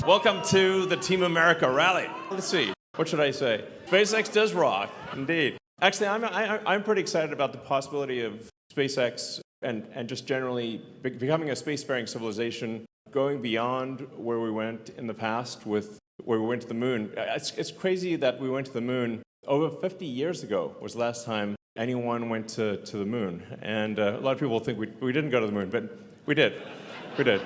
Welcome to the Team America rally. Let's see, what should I say? SpaceX does rock, indeed. Actually, I'm pretty excited about the possibility of SpaceX and just generally becoming a spacefaring civilization, going beyond where we went in the past with where we went to the moon. It's crazy that we went to the moon over 50 years ago was the last time anyone went to the moon. And a lot of people think we didn't go to the moon, but we did. We did.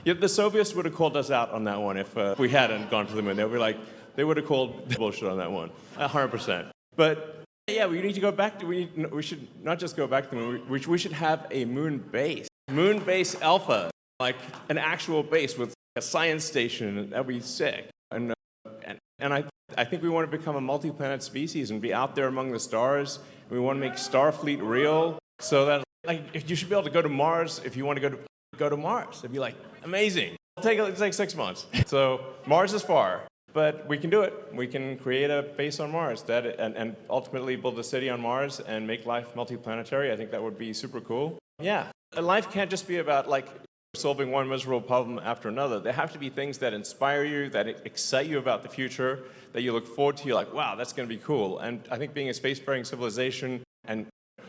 Yeah, the Soviets would have called us out on that one if we hadn't gone to the moon. They would have called bullshit on that one, 100%. But yeah, we need to go back to, we should not just go back to the moon, we should have a moon base alpha, like an actual base with a science station. That'd be sick. And I think we want to become a multi-planet species and be out there among the stars. We want to make Starfleet real, so that if you should be able to go to Mars if you want to go to Mars. It'd be like amazing. It's like 6 months. So Mars is far, but we can do it. We can create a base on Mars and ultimately build a city on Mars and make life multi-planetary. I think that would be super cool. Yeah, life can't just be about solving one miserable problem after another. There have to be things that inspire you, that excite you about the future, that you look forward to. You're like, wow, that's going to be cool. And I think being a spacefaring civilization and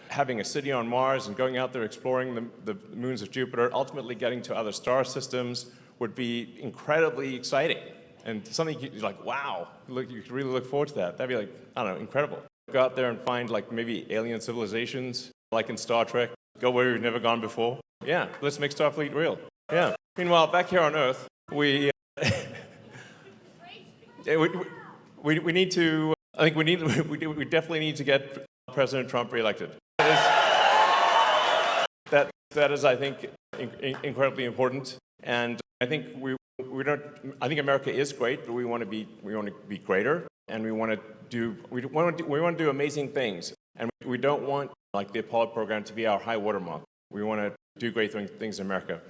having a city on Mars and going out there exploring the moons of Jupiter, ultimately getting to other star systems would be incredibly exciting. And something you're like, wow, you could really look forward to that. That'd be I don't know, incredible. Go out there and find maybe alien civilizations, like in Star Trek. Go where you've never gone before. Yeah, let's make Starfleet real. Yeah. Meanwhile, back here on Earth, we need to. I think we definitely need to get President Trump reelected. That is, I think, incredibly important. And I think I think America is great, but we want to be greater, and we want to do amazing things. And we don't want the Apollo program to be our high watermark. We want to do great things in America.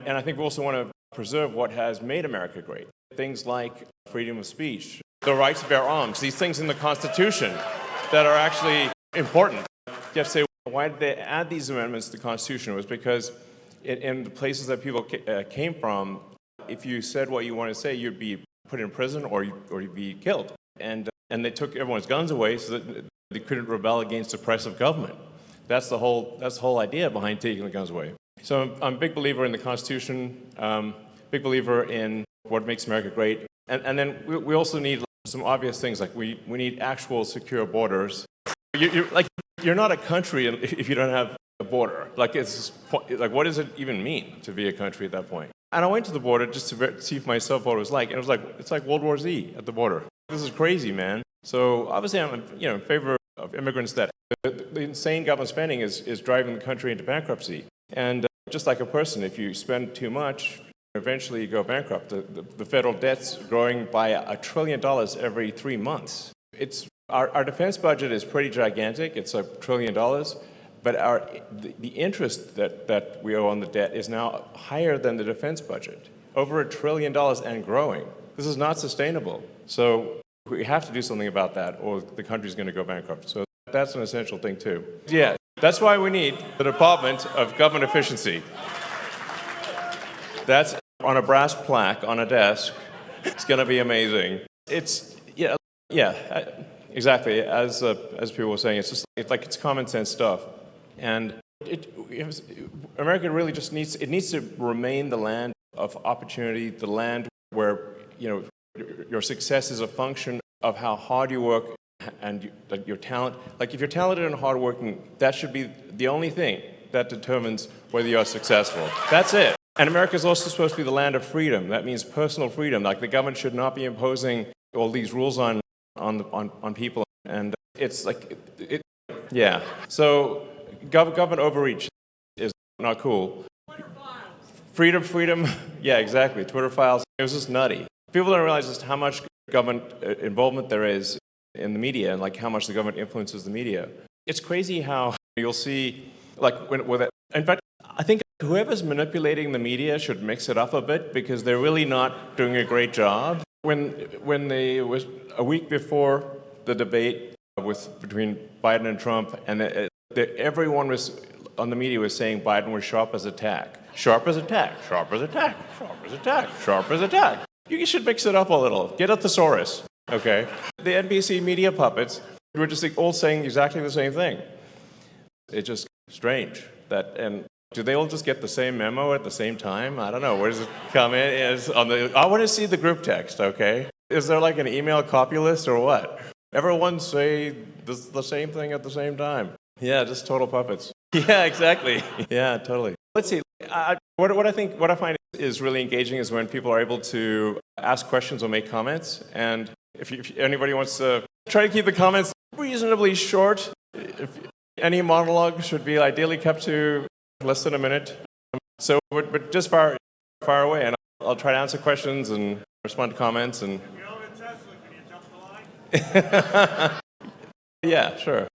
And I think we also want to preserve what has made America great. Things like freedom of speech, the right to bear arms, these things in the Constitution that are actually important. You have to say, why did they add these amendments to the Constitution? It was because in the places that people came from, if you said what you wanted to say, you'd be put in prison or you'd be killed. And they took everyone's guns away so that they couldn't rebel against oppressive government. That's the whole idea behind taking the guns away. So I'm a big believer in the Constitution, big believer in what makes America great. And then we also need some obvious things, like we need actual secure borders. You're not a country if you don't have a border. What does it even mean to be a country at that point? And I went to the border just to see for myself what it was like, and it's like World War Z at the border. This is crazy, man. So obviously I'm in favor of immigrants. That the insane government spending is driving the country into bankruptcy. And just like a person, if you spend too much, eventually you go bankrupt. The federal debt's growing by $1 trillion every 3 months. Our defense budget is pretty gigantic. It's $1 trillion. But the interest that we owe on the debt is now higher than the defense budget, over $1 trillion and growing. This is not sustainable. So we have to do something about that, or the country's going to go bankrupt. So that's an essential thing too. Yeah, that's why we need the Department of Government Efficiency. That's on a brass plaque on a desk. It's going to be amazing. Exactly. As people were saying, it's common sense stuff. And America really just needs to remain the land of opportunity, the land where your success is a function of how hard you work and your talent. If you're talented and hardworking, that should be the only thing that determines whether you're successful. That's it. And America is also supposed to be the land of freedom. That means personal freedom. The government should not be imposing all these rules on people. And So government overreach is not cool. Twitter files. Freedom. Yeah, exactly. Twitter files. It was just nutty. People don't realize just how much government involvement there is in the media and how much the government influences the media. It's crazy how you'll see in fact, I think whoever's manipulating the media should mix it up a bit, because they're really not doing a great job. When they was a week before the debate between Biden and Trump, and everyone on the media was saying Biden was sharp as a tack. Sharp as a tack, sharp as a tack, sharp as a tack, sharp as a tack. You should mix it up a little. Get a thesaurus, okay? The NBC media puppets were just all saying exactly the same thing. It's just strange that, and do they all just get the same memo at the same time? I don't know. Where does it come in? I want to see the group text, okay? Is there like an email copy list or what? Everyone say the same thing at the same time. Yeah, just total puppets. Yeah, exactly. Yeah, totally. Let's see. What I find is really engaging is when people are able to ask questions or make comments. And if anybody wants to try to keep the comments reasonably short, any monologue should be ideally kept to less than a minute. So, but just fire away, and I'll try to answer questions and respond to comments. And if you're over Tesla, can you jump the line? Yeah, sure.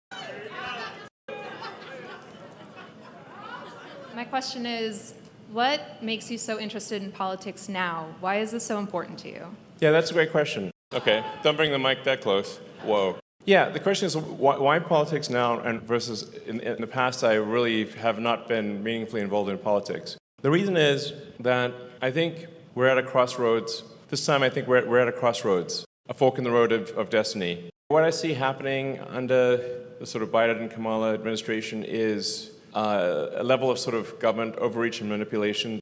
My question is, what makes you so interested in politics now? Why is this so important to you? Yeah, that's a great question. Okay, don't bring the mic that close. Whoa. Yeah, the question is why politics now and versus in the past I really have not been meaningfully involved in politics. The reason is that I think we're at a crossroads. This time I think we're at a crossroads, a fork in the road of destiny. What I see happening under the sort of Biden and Kamala administration is a level of sort of government overreach and manipulation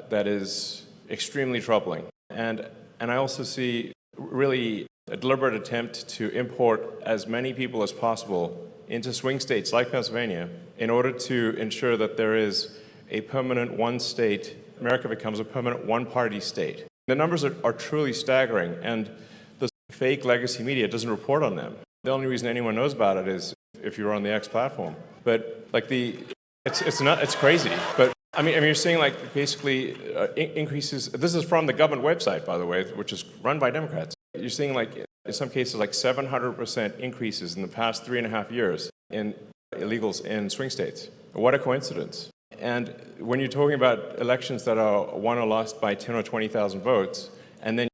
that is extremely troubling. And I also see really a deliberate attempt to import as many people as possible into swing states like Pennsylvania in order to ensure that there is a permanent one state, America becomes a permanent one-party state. The numbers are truly staggering, and the fake legacy media doesn't report on them. The only reason anyone knows about it is if you're on the X platform. But like it's crazy. But I mean, you're seeing like basically increases. This is from the government website, by the way, which is run by Democrats. You're seeing like in some cases like 700% increases in the past 3.5 years in illegals in swing states. What a coincidence. And when you're talking about elections that are won or lost by 10 or 20,000 votes, and then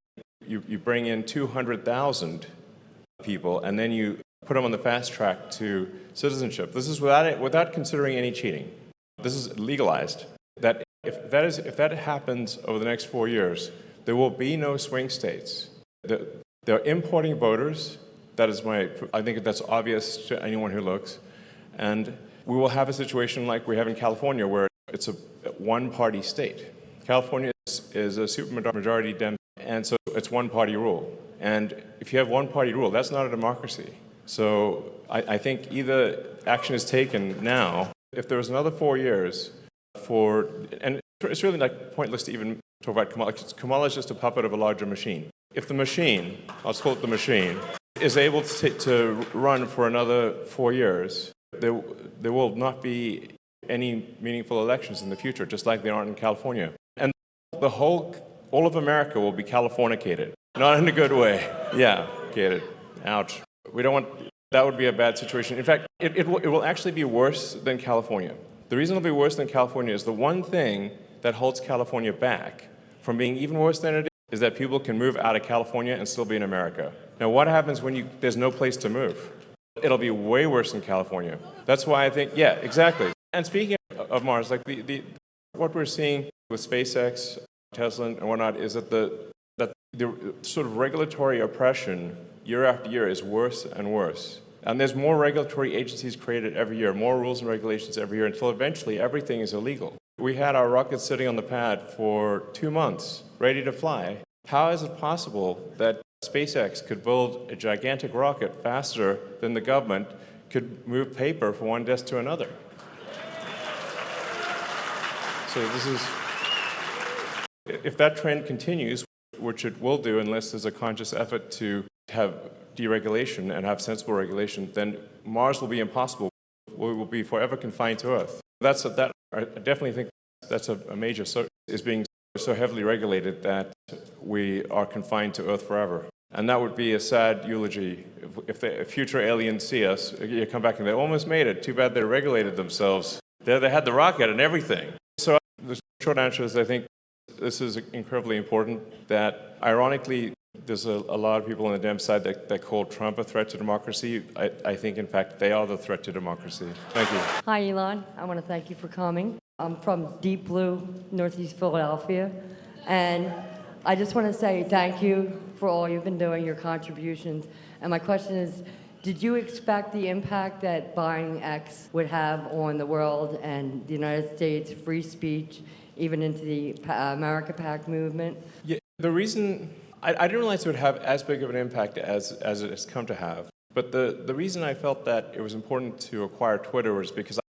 you bring in 200,000 people, and then you put them on the fast track to citizenship. This is without considering any cheating. This is legalized. That if that happens over the next 4 years, there will be no swing states. They're importing voters. I think that's obvious to anyone who looks. And we will have a situation like we have in California where it's a one-party state. California is a supermajority Dem, and so it's one-party rule. And if you have one-party rule, that's not a democracy. So I think either action is taken now. If there was another 4 years and it's really like pointless to even talk about Kamala. Kamala is just a puppet of a larger machine. If the machine, let's call it the machine, is able to run for another 4 years, there will not be any meaningful elections in the future, just like there aren't in California. And all of America will be Californicated. Not in a good way. Yeah, get it. Ouch. We don't want, that would be a bad situation. In fact, it will actually be worse than California. The reason it'll be worse than California is the one thing that holds California back from being even worse than it is that people can move out of California and still be in America. Now, what happens when there's no place to move? It'll be way worse than California. That's why I think, yeah, exactly. And speaking of Mars, like what we're seeing with SpaceX, Tesla, and whatnot is that the sort of regulatory oppression year after year is worse and worse. And there's more regulatory agencies created every year, more rules and regulations every year, until eventually everything is illegal. We had our rockets sitting on the pad for 2 months, ready to fly. How is it possible that SpaceX could build a gigantic rocket faster than the government could move paper from one desk to another? So if that trend continues, which it will do unless there's a conscious effort to have deregulation and have sensible regulation, then Mars will be impossible. We will be forever confined to Earth. I definitely think that's a major, is being so heavily regulated that we are confined to Earth forever. And that would be a sad eulogy. If future aliens see us, you come back and they almost made it. Too bad they regulated themselves. They had the rocket and everything. So the short answer is I think this is incredibly important that, ironically, there's a lot of people on the Dem side that call Trump a threat to democracy. I think, in fact, they are the threat to democracy. Thank you. Hi, Elon. I want to thank you for coming. I'm from Deep Blue, Northeast Philadelphia, and I just want to say thank you for all you've been doing, your contributions. And my question is, did you expect the impact that buying X would have on the world and the United States, free speech, even into the America PAC movement? Yeah, the reason I didn't realize it would have as big of an impact as it has come to have. But the reason I felt that it was important to acquire Twitter was because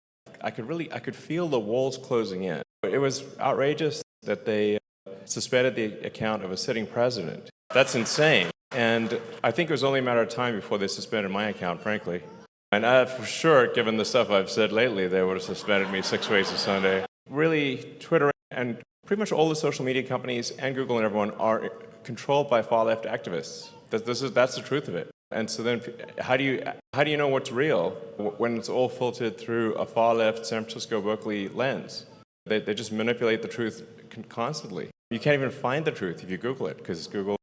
I could feel the walls closing in. It was outrageous that they suspended the account of a sitting president. That's insane. And I think it was only a matter of time before they suspended my account, frankly. And for sure, given the stuff I've said lately, they would have suspended me 6 ways to Sunday. Really, Twitter and pretty much all the social media companies and Google and everyone are controlled by far-left activists. That's the truth of it. And so then, how do you know what's real when it's all filtered through a far-left San Francisco, Berkeley lens? They just manipulate the truth constantly. You can't even find the truth if you Google it, because Google,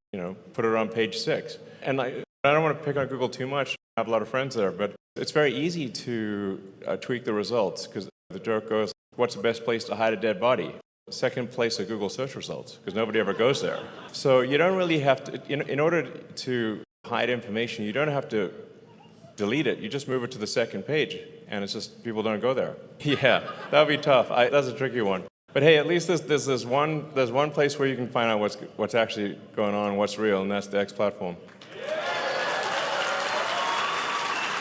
put it on page 6. And I don't want to pick on Google too much. I have a lot of friends there, but it's very easy to tweak the results, because the joke goes, what's the best place to hide a dead body? Second place are Google search results, because nobody ever goes there. So you don't really have to, in order to hide information, you don't have to delete it. You just move it to the second page, and it's just people don't go there. Yeah, that would be tough. That's a tricky one. But hey, at least there's one place where you can find out what's actually going on, what's real, and that's the X platform.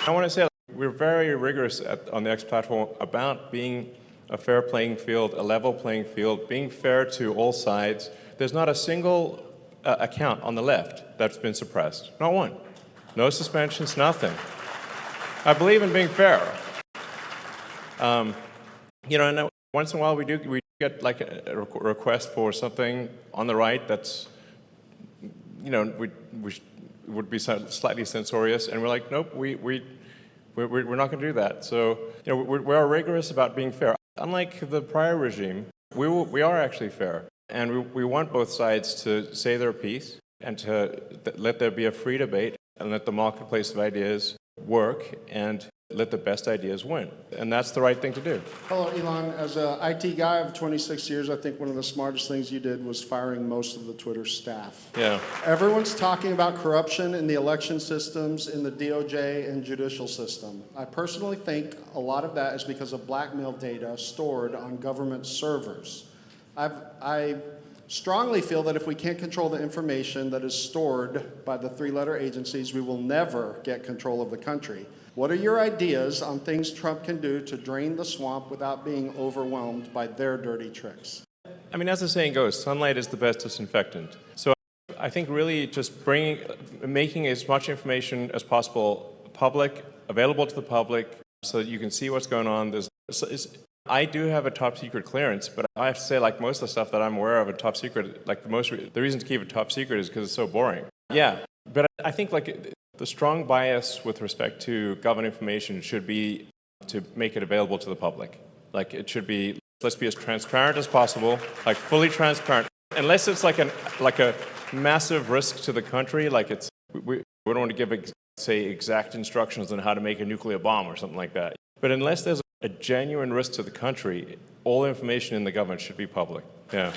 I want to say we're very rigorous on the X platform about being a fair playing field, a level playing field, being fair to all sides. There's not a single account on the left that's been suppressed. Not one. No suspensions, nothing. I believe in being fair. And once in a while we get like a request for something on the right that's, would be slightly censorious, and we're like, nope, we're not going to do that. So, we are rigorous about being fair. Unlike the prior regime, we are actually fair. And we want both sides to say their piece and to let there be a free debate and let the marketplace of ideas work and let the best ideas win. And that's the right thing to do. Hello, Elon. As an IT guy of 26 years, I think one of the smartest things you did was firing most of the Twitter staff. Yeah. Everyone's talking about corruption in the election systems, in the DOJ and judicial system. I personally think a lot of that is because of blackmail data stored on government servers. I strongly feel that if we can't control the information that is stored by the three-letter agencies, we will never get control of the country. What are your ideas on things Trump can do to drain the swamp without being overwhelmed by their dirty tricks? I mean, as the saying goes, sunlight is the best disinfectant. So I think really just making as much information as possible public, available to the public, so that you can see what's going on. I do have a top secret clearance, but I have to say, like most of the stuff that I'm aware of in top secret, like the reason to keep it top secret is because it's so boring. Yeah, but I think like the strong bias with respect to government information should be to make it available to the public. Like it should be, let's be as transparent as possible, like fully transparent. Unless it's like a massive risk to the country, like we don't want to give, say, exact instructions on how to make a nuclear bomb or something like that. But unless there's a genuine risk to the country, all information in the government should be public. Yeah.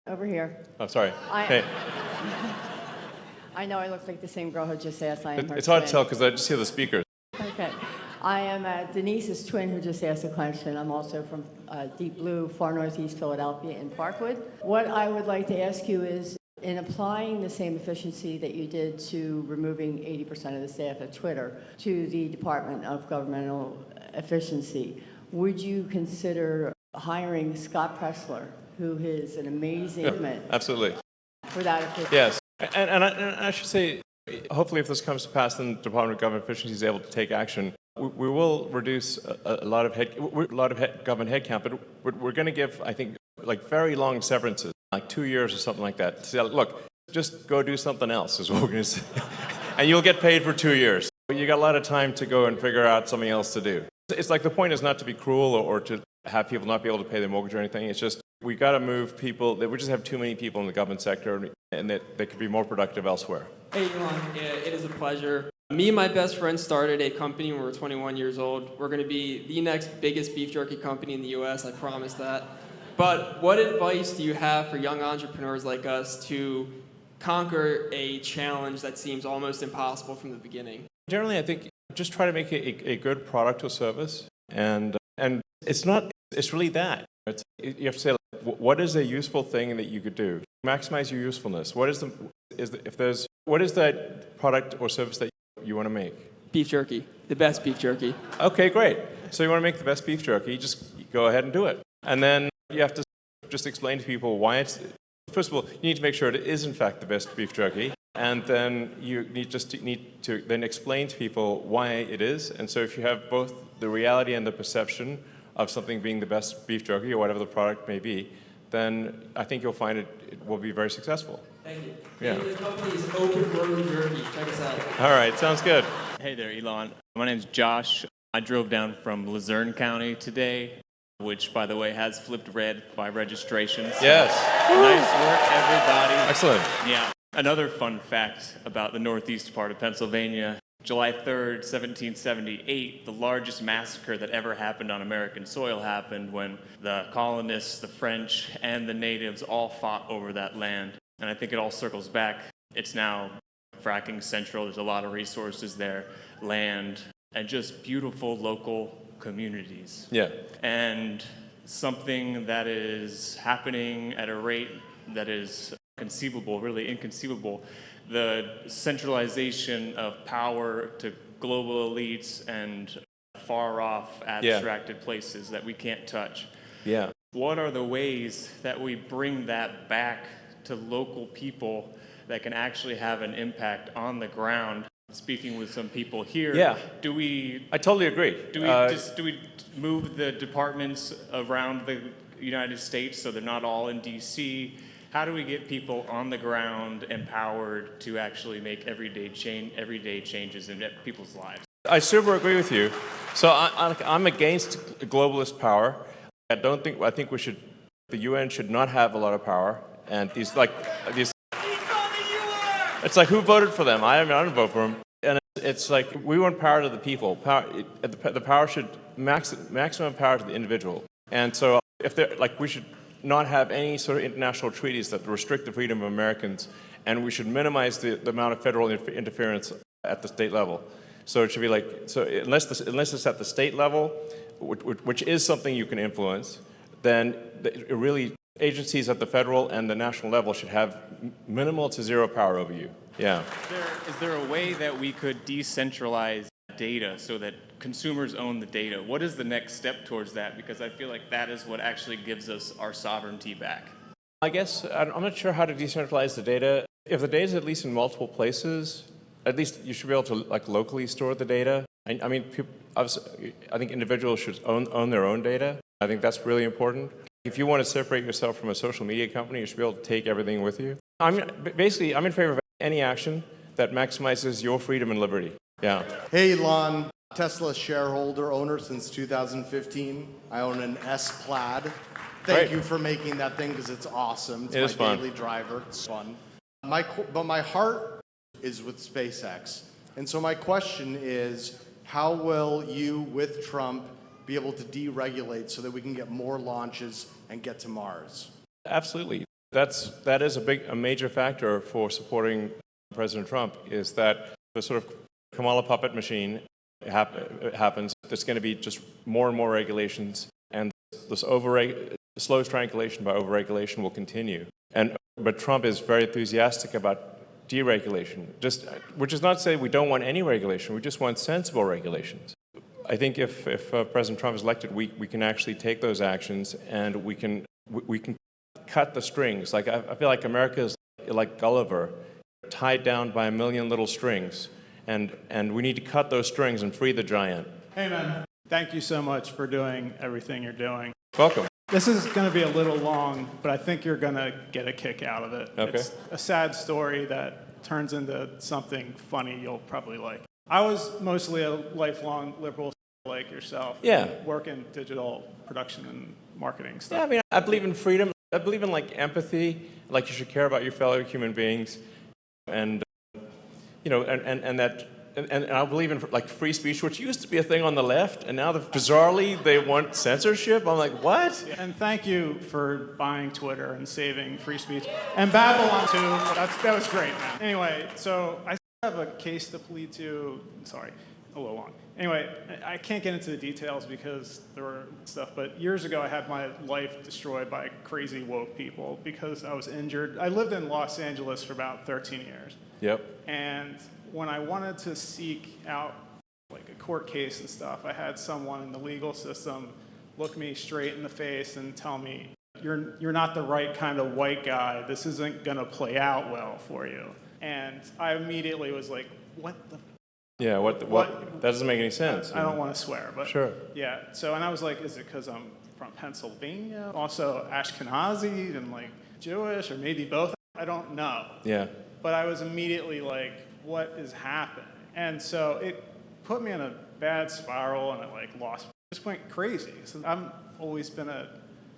Over here. Oh, sorry. Hey. I know I look like the same girl who just asked. I am her It's hard twin. to tell because I just hear the speakers. Okay. I am Denise's twin who just asked a question. I'm also from Deep Blue, far northeast Philadelphia in Parkwood. What I would like to ask you is, in applying the same efficiency that you did to removing 80% of the staff at Twitter to the Department of Governmental Efficiency, would you consider hiring Scott Pressler, who is an amazing man Absolutely. for that efficiency? Yes. And I should say, hopefully if this comes to pass, then the Department of Government Efficiency is able to take action. We will reduce a lot of government headcount, but we're going to give, I think, like very long severances, like 2 years or something like that. To say, look, just go do something else is what we're going to say. And you'll get paid for 2 years. But you got a lot of time to go and figure out something else to do. It's like the point is not to be cruel or to have people not be able to pay their mortgage or anything. It's just we got to move people. We just have too many people in the government sector, and that they could be more productive elsewhere. Hey, Elon. It is a pleasure. Me and my best friend started a company when we were 21 years old. We're going to be the next biggest beef jerky company in the US, I promise that. But what advice do you have for young entrepreneurs like us to conquer a challenge that seems almost impossible from the beginning? Generally, I think just try to make a good product or service, and it's really that. You have to say, like, what is a useful thing that you could do? Maximize your usefulness. What is that product or service that you want to make? Beef jerky, the best beef jerky. Okay, great. So you want to make the best beef jerky, just go ahead and do it. And then you have to just explain to people why it's, first of all, you need to make sure it is in fact the best beef jerky. And then you need to then explain to people why it is. And so if you have both the reality and the perception of something being the best beef jerky or whatever the product may be, then I think you'll find it will be very successful. Thank you. Yeah. The company is Open Road Jerky. Check us out. All right, sounds good. Hey there, Elon. My name's Josh. I drove down from Luzerne County today, which, by the way, has flipped red by registration. So Yes. nice work, everybody. Excellent. Yeah. Another fun fact about the northeast part of Pennsylvania, July 3rd, 1778, the largest massacre that ever happened on American soil happened when the colonists, the French, and the natives all fought over that land. And I think it all circles back. It's now fracking central. There's a lot of resources there, land, and just beautiful local communities. Yeah. And something that is happening at a rate that is conceivable, really inconceivable, the centralization of power to global elites and far off abstracted places that we can't touch. Yeah. What are the ways that we bring that back to local people that can actually have an impact on the ground? Speaking with some people here, I totally agree. Do we move the departments around the United States so they're not all in D.C.? How do we get people on the ground empowered to actually make everyday changes in people's lives? I super agree with you. So I'm against globalist power. I think the UN should not have a lot of power. And these. It's like, who voted for them? I didn't vote for them. And it's like, we want power to the people. The power should maximum power to the individual. And so we should not have any sort of international treaties that restrict the freedom of Americans, and we should minimize the amount of federal interference at the state level. So it should be like, so unless it's at the state level, which is something you can influence, then really agencies at the federal and the national level should have minimal to zero power over you. Yeah. Is there a way that we could decentralize data so that consumers own the data? What is the next step towards that? Because I feel like that is what actually gives us our sovereignty back. I guess I'm not sure how to decentralize the data. If the data is at least in multiple places, at least you should be able to locally store the data. I mean, I think individuals should own their own data. I think that's really important. If you want to separate yourself from a social media company, you should be able to take everything with you. I'm in favor of any action that maximizes your freedom and liberty. Yeah. Hey, Elon. Tesla shareholder, owner since 2015. I own an S Plaid. Thank you for making that thing because it's awesome. It's my daily driver. It's fun. But my heart is with SpaceX. And so my question is, how will you, with Trump, be able to deregulate so that we can get more launches and get to Mars? Absolutely. That is a major factor for supporting President Trump, is that the sort of Kamala puppet machine happens. There's going to be just more and more regulations, and this slow strangulation by overregulation will continue. But Trump is very enthusiastic about deregulation, which is not to say we don't want any regulation. We just want sensible regulations. I think if President Trump is elected, we can actually take those actions, and we can cut the strings. Like I feel like America is like Gulliver, tied down by a million little strings, and we need to cut those strings and free the giant. Hey, man. Thank you so much for doing everything you're doing. Welcome. This is going to be a little long, but I think you're going to get a kick out of it. Okay. It's a sad story that turns into something funny you'll probably like. I was mostly a lifelong liberal like yourself. Yeah. Work in digital production and marketing stuff. Yeah, I mean, I believe in freedom. I believe in empathy. Like you should care about your fellow human beings, and that and I believe in like free speech, which used to be a thing on the left, and now bizarrely they want censorship. I'm like, what? And thank you for buying Twitter and saving free speech. And Babylon too. That was great, man. Anyway, so I have a case to plead to. Sorry, a little long. Anyway, I can't get into the details because there were stuff, but years ago I had my life destroyed by crazy woke people because I was injured. I lived in Los Angeles for about 13 years. Yep. And when I wanted to seek out like a court case and stuff, I had someone in the legal system look me straight in the face and tell me, you're not the right kind of white guy. This isn't gonna play out well for you. And I immediately was like, what the Yeah, what? That doesn't make any sense. I don't want to swear, but sure. Yeah, so, and I was like, is it because I'm from Pennsylvania? Also Ashkenazi and like Jewish, or maybe both? I don't know. Yeah. But I was immediately like, what is happening? And so it put me in a bad spiral, and I just went crazy. So I've always been a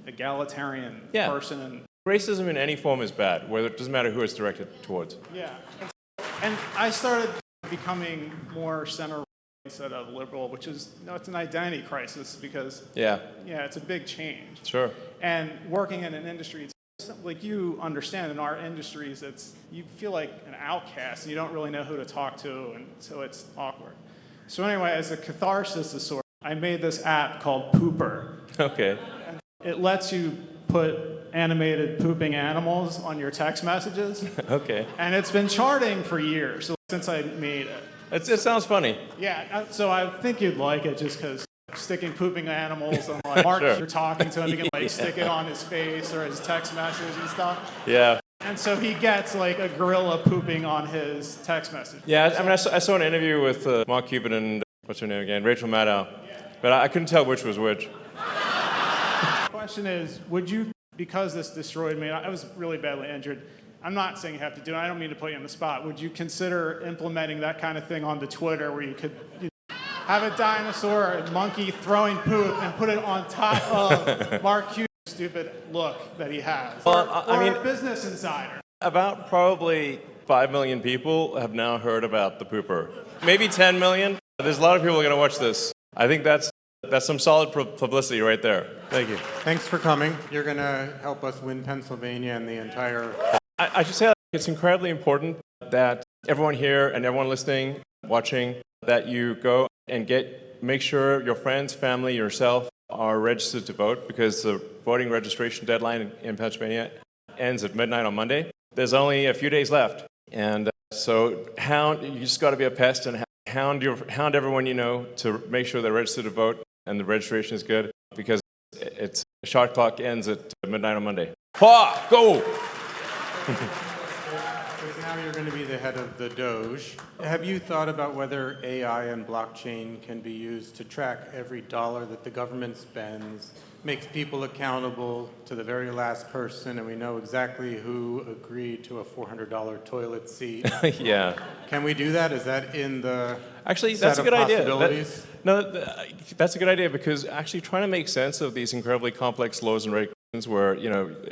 egalitarian person. And racism in any form is bad, whether it doesn't matter who it's directed towards. Yeah. And I started becoming more center instead of liberal, which is, it's an identity crisis because it's a big change. Sure. And working in an industry, like you understand, in our industries, you feel like an outcast and you don't really know who to talk to, and so it's awkward. So anyway, as a catharsis of sorts, I made this app called Pooper. Okay. And it lets you put animated pooping animals on your text messages. Okay. And it's been charting for years since I made it. It sounds funny. Yeah, so I think you'd like it just because sticking pooping animals on like Mark, Sure. You're talking to him, you can like stick it on his face or his text message and stuff. Yeah. And so he gets like a gorilla pooping on his text message. Yeah, I mean, I saw an interview with Mark Cuban and, what's her name again, Rachel Maddow, but I couldn't tell which was which. The question is, would you, because this destroyed me, I was really badly injured, I'm not saying you have to do it, I don't mean to put you on the spot, would you consider implementing that kind of thing onto Twitter where you could have a dinosaur or a monkey throwing poop and put it on top of Mark Cuban's stupid look that he has? Well, or I mean, Business Insider. About probably 5 million people have now heard about the pooper. Maybe 10 million. There's a lot of people going to watch this. I think that's some solid publicity right there. Thank you. Thanks for coming. You're going to help us win Pennsylvania and the entire... I should say it's incredibly important that everyone here and everyone listening, watching, that you go and make sure your friends, family, yourself are registered to vote, because the voting registration deadline in Pennsylvania ends at midnight on Monday. There's only a few days left. And so you just got to be a pest and hound everyone you know to make sure they're registered to vote and the registration is good, because the shot clock ends at midnight on Monday. Ha! Go! Because now you're going to be the head of the Doge. Have you thought about whether AI and blockchain can be used to track every dollar that the government spends, makes people accountable to the very last person, and we know exactly who agreed to a $400 toilet seat? Yeah. Can we do that? Is that in the Actually, set that's a of good idea. possibilities? That's a good idea, because actually trying to make sense of these incredibly complex laws and regulations where,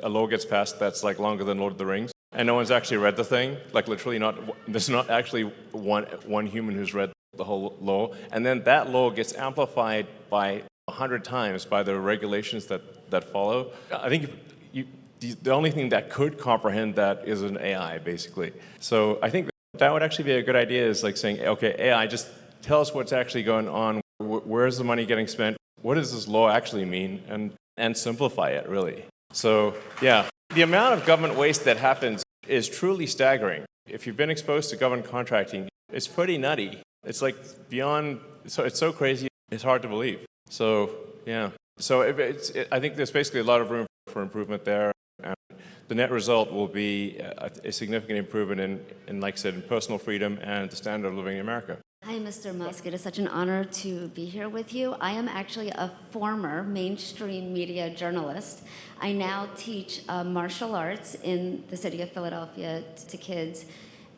a law gets passed that's like longer than Lord of the Rings, and no one's actually read the thing, like literally there's not actually one human who's read the whole law, and then that law gets amplified by 100 times by the regulations that follow. I think the only thing that could comprehend that is an AI, basically. So I think that would actually be a good idea, is like saying, okay, AI, just tell us what's actually going on, where's the money getting spent, what does this law actually mean, and simplify it, really. So, yeah, the amount of government waste that happens is truly staggering. If you've been exposed to government contracting, it's pretty nutty. It's like beyond, it's so crazy, it's hard to believe. So, yeah. So I think there's basically a lot of room for improvement there. And the net result will be a significant improvement in, like I said, in personal freedom and the standard of living in America. Hi, Mr. Musk. It is such an honor to be here with you. I am actually a former mainstream media journalist. I now teach martial arts in the city of Philadelphia to kids,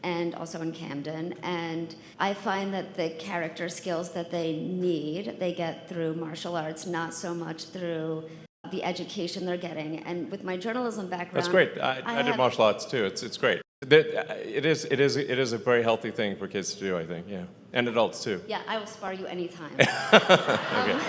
and also in Camden. And I find that the character skills that they need, they get through martial arts, not so much through the education they're getting. And with my journalism background... That's great. I did martial arts too. It's great. It is a very healthy thing for kids to do, I think, yeah. And adults, too. Yeah, I will spar you anytime. Okay.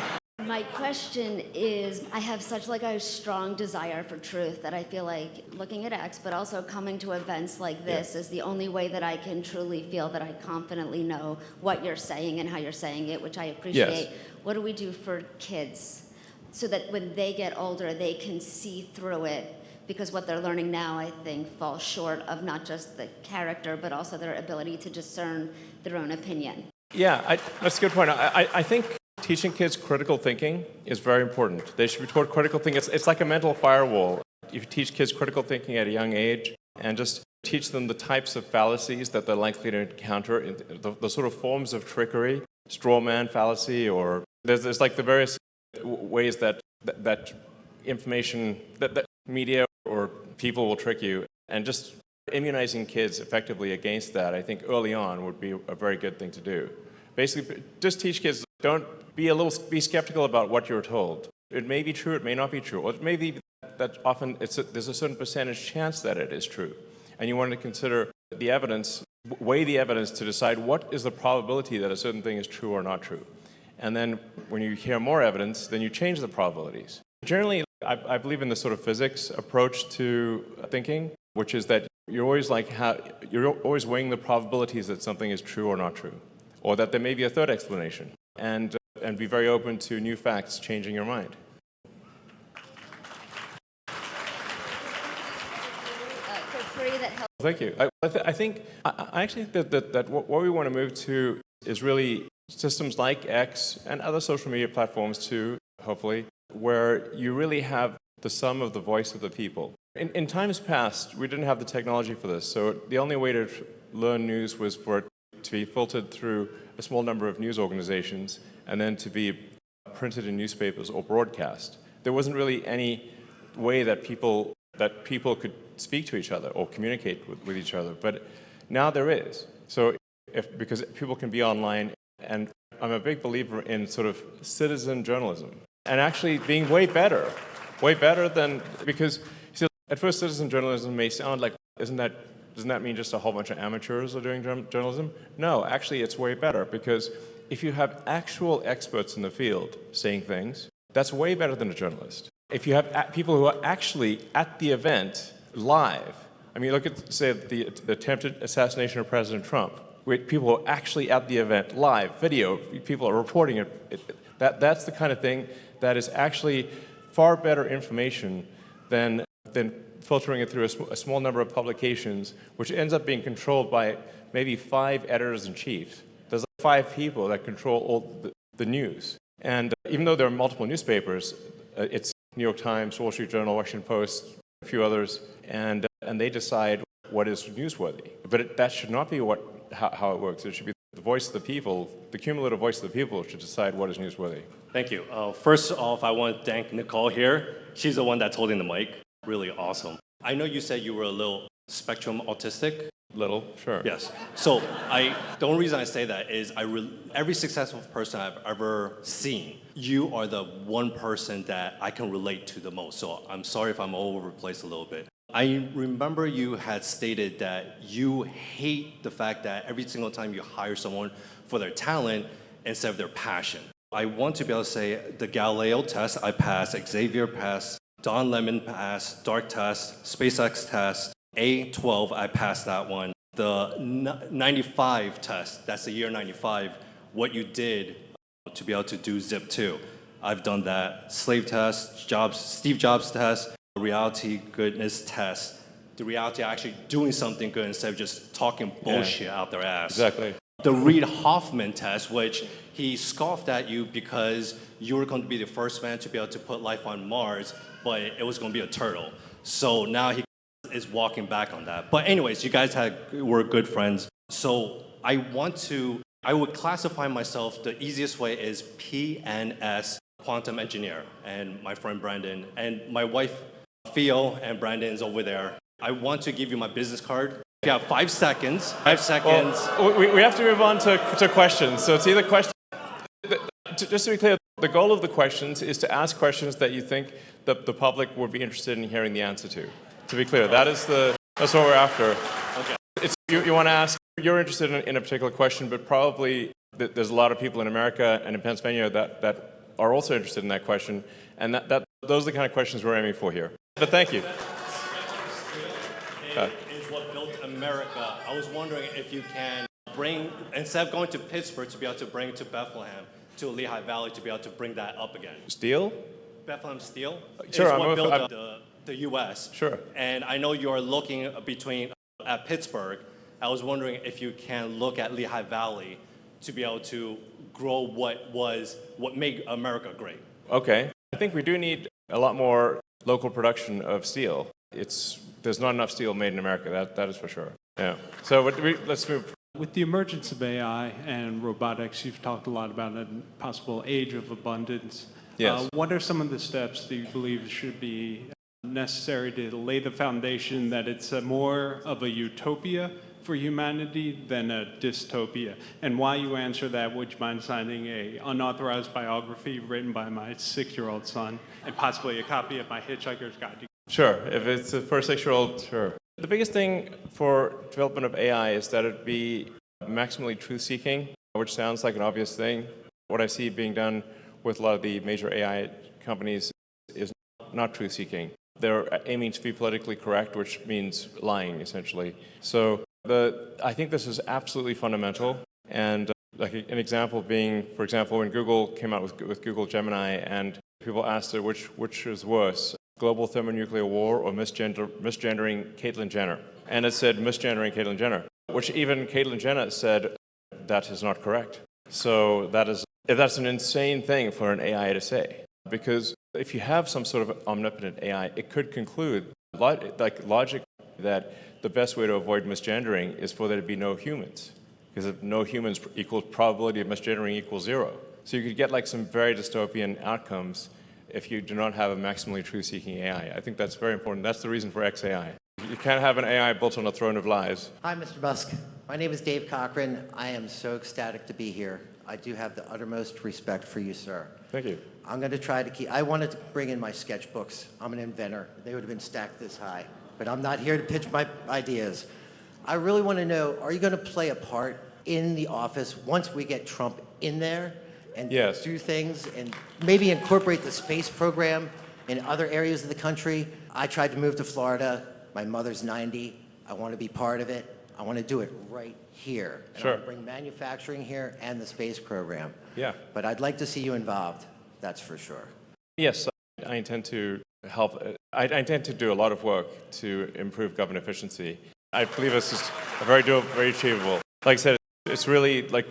My question is, I have such like a strong desire for truth that I feel like looking at X, but also coming to events like this is the only way that I can truly feel that I confidently know what you're saying and how you're saying it, which I appreciate. Yes. What do we do for kids so that when they get older, they can see through it? Because what they're learning now, I think, falls short of not just the character, but also their ability to discern their own opinion. Yeah, that's a good point. I think teaching kids critical thinking is very important. They should be taught critical thinking. It's like a mental firewall. If you teach kids critical thinking at a young age and just teach them the types of fallacies that they're likely to encounter, the sort of forms of trickery, straw man fallacy, or there's like the various ways that information, that media or people will trick you, and just immunizing kids effectively against that, I think early on would be a very good thing to do. Basically, just teach kids, don't be skeptical about what you're told. It may be true, it may not be true, or it may be that often there's a certain percentage chance that it is true. And you want to consider the evidence, weigh the evidence to decide what is the probability that a certain thing is true or not true. And then when you hear more evidence, then you change the probabilities. Generally, I believe in the sort of physics approach to thinking, which is that you're always weighing the probabilities that something is true or not true, or that there may be a third explanation, and be very open to new facts changing your mind. For free, that helps. Thank you. I think actually that what we want to move to is really systems like X and other social media platforms too, hopefully, where you really have the sum of the voice of the people. In times past, we didn't have the technology for this, so the only way to learn news was for it to be filtered through a small number of news organizations and then to be printed in newspapers or broadcast. There wasn't really any way that people could speak to each other or communicate with each other, but now there is. So because people can be online, and I'm a big believer in sort of citizen journalism, and actually being way better than, because you see, at first citizen journalism may sound like, doesn't that mean just a whole bunch of amateurs are doing journalism? No, actually it's way better, because if you have actual experts in the field saying things, that's way better than a journalist. If you have people who are actually at the event live, I mean, look at, say, the attempted assassination of President Trump, where people are actually at the event live, video, people are reporting it. That's the kind of thing that is actually far better information than filtering it through a small number of publications, which ends up being controlled by maybe 5 editors-in-chief. There's like 5 people that control all the news. And even though there are multiple newspapers, it's New York Times, Wall Street Journal, Washington Post, a few others, and they decide what is newsworthy. But that should not be how it works. It should be the voice of the people, the cumulative voice of the people should decide what is newsworthy. Thank you. First off, I want to thank Nicole here. She's the one that's holding the mic. Really awesome. I know you said you were a little spectrum autistic. Little, sure. Yes. So the only reason I say that is every successful person I've ever seen, you are the one person that I can relate to the most. So I'm sorry if I'm all over the place a little bit. I remember you had stated that you hate the fact that every single time you hire someone for their talent instead of their passion. I want to be able to say the Galileo test I passed, Xavier passed, Don Lemon passed, DART test, SpaceX test, A12 I passed that one. The 95 test, that's the year 95, what you did to be able to do Zip 2. I've done that. Slave test, Steve Jobs test, reality goodness test. The reality of actually doing something good instead of just talking bullshit out their ass. Exactly. The Reid Hoffman test, which he scoffed at you because you were going to be the first man to be able to put life on Mars, but it was going to be a turtle. So now he is walking back on that. But anyways, you guys were good friends. So I would classify myself, the easiest way is PNS, quantum engineer, and my friend Brandon, and my wife Theo and Brandon is over there. I want to give you my business card. You have 5 seconds. 5 seconds. Well, we have to move on to questions. So it's either question. Just to be clear, the goal of the questions is to ask questions that you think the public would be interested in hearing the answer to. To be clear, that's what we're after. Okay. you want to ask, you're interested in a particular question, but probably there's a lot of people in America and in Pennsylvania that are also interested in that question, and those are the kind of questions we're aiming for here. But thank you. Is what built America. I was wondering if you can bring, instead of going to Pittsburgh to be able to bring it to Bethlehem, to Lehigh Valley to be able to bring that up again. Steel? Bethlehem Steel? Sure. Is what built the U.S. Sure. And I know you're looking at Pittsburgh. I was wondering if you can look at Lehigh Valley to be able to grow what made America great. Okay. I think we do need a lot more local production of steel. There's not enough steel made in America, that is for sure. Yeah. So let's move. With the emergence of AI and robotics, you've talked a lot about a possible age of abundance. Yes. What are some of the steps that you believe should be necessary to lay the foundation that it's more of a utopia for humanity than a dystopia? And while you answer that, would you mind signing an unauthorized biography written by my 6-year-old son and possibly a copy of my Hitchhiker's Guide to... Sure. If it's for a 6-year-old, sure. The biggest thing for development of AI is that it be maximally truth-seeking, which sounds like an obvious thing. What I see being done with a lot of the major AI companies is not truth-seeking. They're aiming to be politically correct, which means lying, essentially. So I think this is absolutely fundamental. And like an example being, for example, when Google came out with Google Gemini, and people asked it which is worse, global thermonuclear war or misgendering Caitlyn Jenner. And it said misgendering Caitlyn Jenner, which even Caitlyn Jenner said that is not correct. So that's an insane thing for an AI to say. Because if you have some sort of omnipotent AI, it could conclude, like logic, that the best way to avoid misgendering is for there to be no humans. Because if no humans equals probability of misgendering equals 0. So you could get like some very dystopian outcomes if you do not have a maximally truth-seeking AI. I think that's very important. That's the reason for XAI. You can't have an AI built on a throne of lies. Hi, Mr. Musk. My name is Dave Cochran. I am so ecstatic to be here. I do have the uttermost respect for you, sir. Thank you. I'm going to try to keep... I wanted to bring in my sketchbooks. I'm an inventor. They would have been stacked this high. But I'm not here to pitch my ideas. I really want to know, are you going to play a part in the office once we get Trump in there and do things and maybe incorporate the space program in other areas of the country? I tried to move to Florida. My mother's 90. I want to be part of it. I want to do it right here. And I want to bring manufacturing here and the space program. Yeah. But I'd like to see you involved, that's for sure. Yes, I intend to help. I intend to do a lot of work to improve government efficiency. I believe this is very doable, very achievable. Like I said, it's really like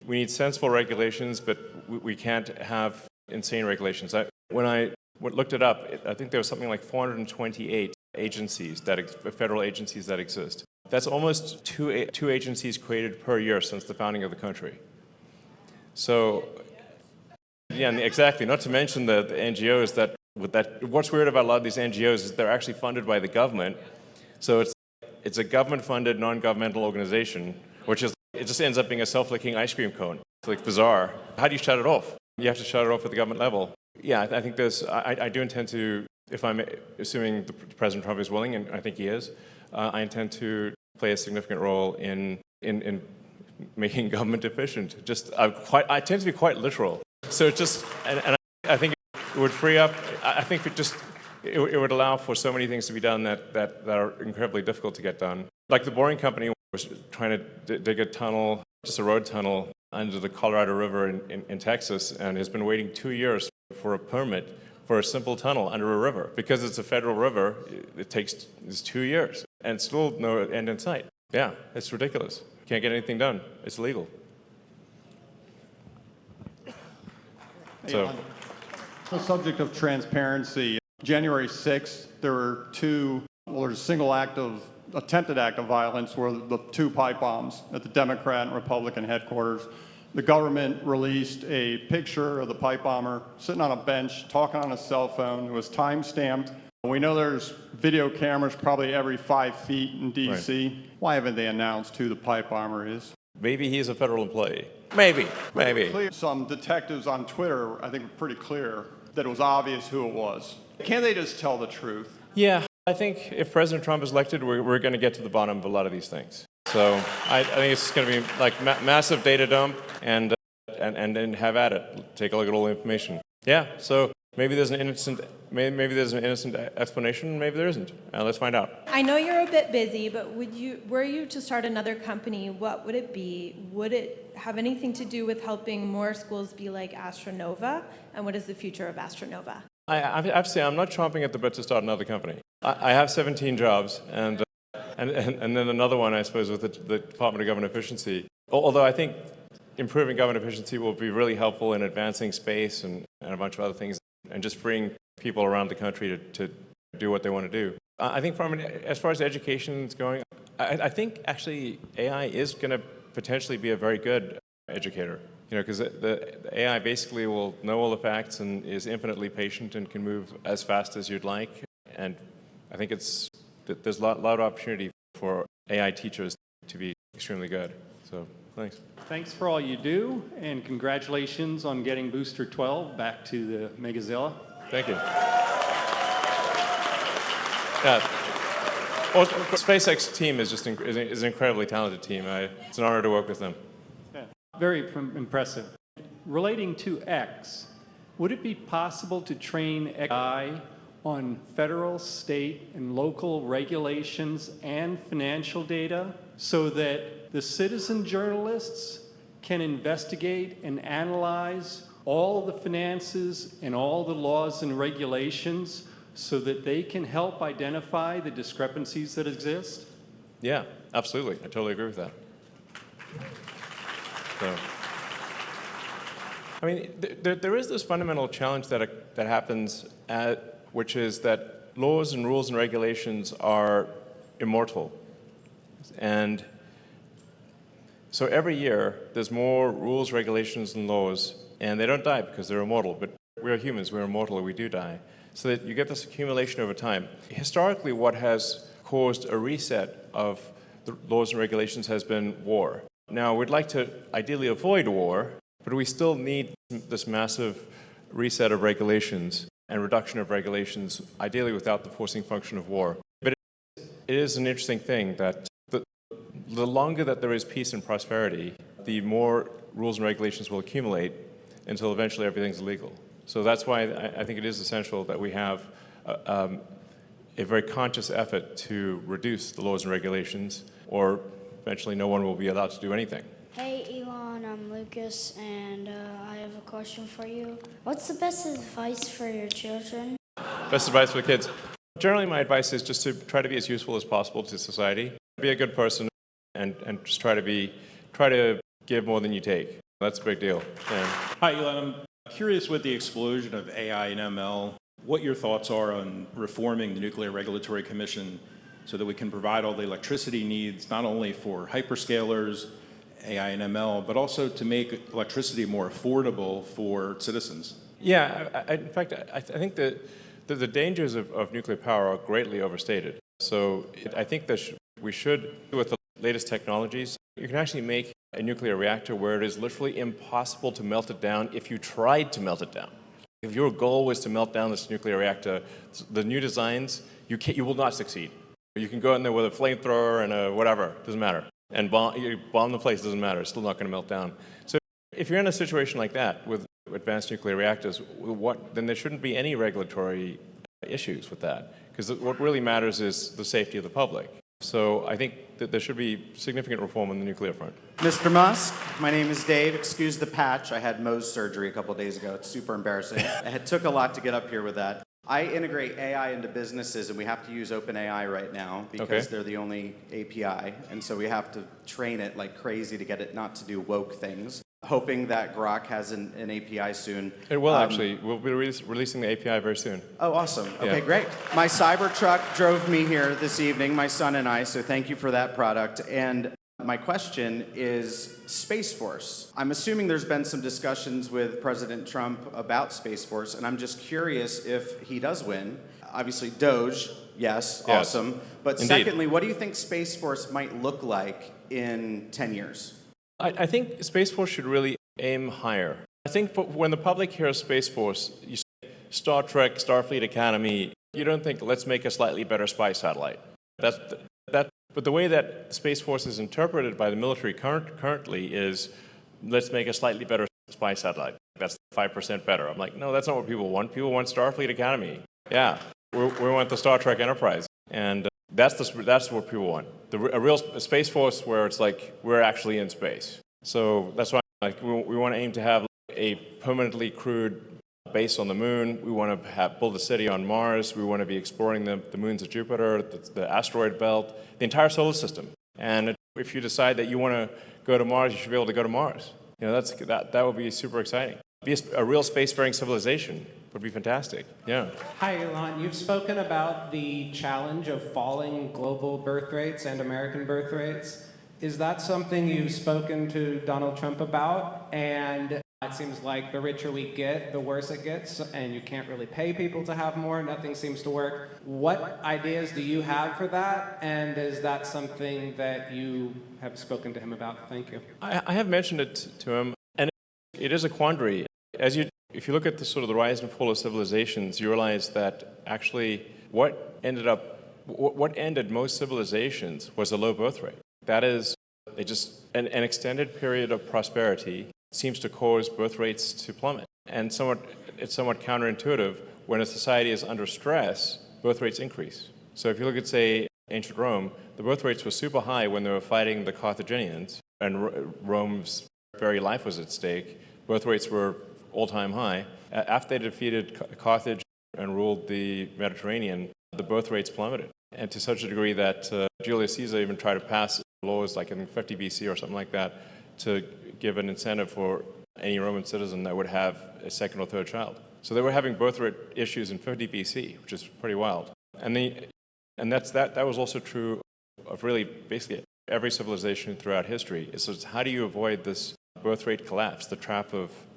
we need sensible regulations, but we can't have insane regulations. When I looked it up, I think there was something like 428 agencies, federal agencies that exist. That's almost two agencies created per year since the founding of the country. So, yeah, exactly. Not to mention the NGOs that. What's weird about a lot of these NGOs is they're actually funded by the government. So it's a government-funded, non-governmental organization, which is, it just ends up being a self-licking ice cream cone. It's like bizarre. How do you shut it off? You have to shut it off at the government level. Yeah, I think I do intend to, if I'm assuming President Trump is willing, and I think he is, I intend to play a significant role in making government efficient. I tend to be quite literal. So and I think it would free up, I think it would allow for so many things to be done that are incredibly difficult to get done. Like the Boring Company was trying to dig a tunnel, just a road tunnel, under the Colorado River in Texas, and has been waiting 2 years for a permit for a simple tunnel under a river. Because it's a federal river, it's 2 years, and still no end in sight. Yeah, it's ridiculous. Can't get anything done. It's illegal. So. The subject of transparency. January 6th, there's a single attempted act of violence were the 2 pipe bombs at the Democrat and Republican headquarters. The government released a picture of the pipe bomber sitting on a bench, talking on a cell phone. It was time-stamped. We know there's video cameras probably every 5 feet in D.C. Right. Why haven't they announced who the pipe bomber is? Maybe he's a federal employee. Maybe. Some detectives on Twitter, I think, were pretty clear that it was obvious who it was. Can't they just tell the truth? Yeah, I think if President Trump is elected, we're going to get to the bottom of a lot of these things. So I think it's going to be like massive data dump and then have at it. Take a look at all the information. Yeah. So maybe there's an innocent explanation. Maybe there isn't. Let's find out. I know you're a bit busy, but were you to start another company, what would it be? Would it have anything to do with helping more schools be like Astronova? And what is the future of Astronova? I have to say, I'm not chomping at the bit to start another company. I have 17 jobs, and then another one, I suppose, with the Department of Government Efficiency. Although I think improving government efficiency will be really helpful in advancing space and a bunch of other things, and just freeing people around the country to do what they want to do. I think as far as education is going, I think actually AI is going to potentially be a very good educator. Because the AI basically will know all the facts and is infinitely patient and can move as fast as you'd like. And I think there's a lot of opportunity for AI teachers to be extremely good. So thanks. Thanks for all you do, and congratulations on getting Booster 12 back to the Megazilla. Thank you. Yeah. Well, the SpaceX team is an incredibly talented team. It's an honor to work with them. Very impressive. Relating to X, would it be possible to train AI on federal, state, and local regulations and financial data so that the citizen journalists can investigate and analyze all the finances and all the laws and regulations so that they can help identify the discrepancies that exist? Yeah, absolutely. I totally agree with that. So, I mean, there is this fundamental challenge that happens, which is that laws and rules and regulations are immortal. And so every year, there's more rules, regulations, and laws, and they don't die because they're immortal. But we're humans, we're immortal, and we do die. So that you get this accumulation over time. Historically, what has caused a reset of the laws and regulations has been war. Now, we'd like to ideally avoid war, but we still need this massive reset of regulations and reduction of regulations, ideally without the forcing function of war. But it is an interesting thing that the longer that there is peace and prosperity, the more rules and regulations will accumulate until eventually everything's legal. So that's why I think it is essential that we have a very conscious effort to reduce the laws and regulations, or eventually no one will be allowed to do anything. Hey Elon, I'm Lucas, and I have a question for you. What's the best advice for your children? Best advice for the kids? Generally, my advice is just to try to be as useful as possible to society. Be a good person, and just try to give more than you take. That's a big deal. Yeah. Hi Elon, I'm curious with the explosion of AI and ML, what your thoughts are on reforming the Nuclear Regulatory Commission so that we can provide all the electricity needs, not only for hyperscalers, AI and ML, but also to make electricity more affordable for citizens. Yeah, in fact, I think that the dangers of nuclear power are greatly overstated. So I think that we should, with the latest technologies, you can actually make a nuclear reactor where it is literally impossible to melt it down if you tried to melt it down. If your goal was to melt down this nuclear reactor, the new designs, you will not succeed. You can go in there with a flamethrower and a whatever, doesn't matter. And bomb the place, doesn't matter, it's still not going to melt down. So if you're in a situation like that with advanced nuclear reactors, then there shouldn't be any regulatory issues with that. Because what really matters is the safety of the public. So I think that there should be significant reform on the nuclear front. Mr. Musk, my name is Dave. Excuse the patch. I had Mohs surgery a couple of days ago. It's super embarrassing. It took a lot to get up here with that. I integrate AI into businesses, and we have to use OpenAI right now because they're the only API. And so we have to train it like crazy to get it not to do woke things. Hoping that Grok has an API soon. It will actually. We'll be releasing the API very soon. Oh, awesome. Okay, great. My Cybertruck drove me here this evening, my son and I, so thank you for that product. And my question is Space Force. I'm assuming there's been some discussions with President Trump about Space Force, and I'm just curious if he does win. Obviously, Doge, yes. Awesome. But Indeed. Secondly, what do you think Space Force might look like in 10 years? I think Space Force should really aim higher. I think when the public hears Space Force, you say Star Trek, Starfleet Academy, you don't think, let's make a slightly better spy satellite. That But the way that the Space Force is interpreted by the military currently is, let's make a slightly better spy satellite. That's 5% better. I'm like, no, that's not what people want. People want Starfleet Academy. Yeah, we want the Star Trek Enterprise. And that's what people want. A real Space Force where it's like, we're actually in space. So that's why we want to aim to have a permanently crewed base on the moon. We want to build a city on Mars. We want to be exploring the moons of Jupiter, the asteroid belt, the entire solar system. And if you decide that you want to go to Mars, you should be able to go to Mars. You know, that would be super exciting. Be a real spacefaring civilization would be fantastic. Yeah. Hi, Elon. You've spoken about the challenge of falling global birth rates and American birth rates. Is that something you've spoken to Donald Trump about? And it seems like the richer we get, the worse it gets, and you can't really pay people to have more. Nothing seems to work. What ideas do you have for that? And is that something that you have spoken to him about? Thank you. I have mentioned it to him, and it is a quandary. If you look at the rise and fall of civilizations, you realize that actually what ended most civilizations was a low birth rate. That is, an extended period of prosperity seems to cause birth rates to plummet. And it's somewhat counterintuitive. When a society is under stress, birth rates increase. So if you look at, say, ancient Rome, the birth rates were super high when they were fighting the Carthaginians, and Rome's very life was at stake. Birth rates were all-time high. After they defeated Carthage and ruled the Mediterranean, the birth rates plummeted. And to such a degree that Julius Caesar even tried to pass laws like in 50 BC or something like that to give an incentive for any Roman citizen that would have a second or third child. So they were having birth rate issues in 50 BC, which is pretty wild. And that was also true of really basically every civilization throughout history. It's how do you avoid this birth rate collapse,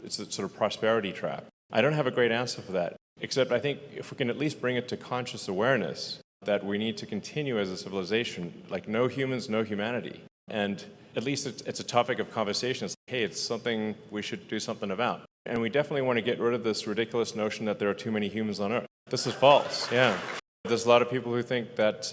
it's a sort of prosperity trap. I don't have a great answer for that, except I think if we can at least bring it to conscious awareness that we need to continue as a civilization, like no humans, no humanity. And at least it's a topic of conversation. It's like, hey, it's something we should do something about. And we definitely want to get rid of this ridiculous notion that there are too many humans on Earth. This is false, yeah. There's a lot of people who think that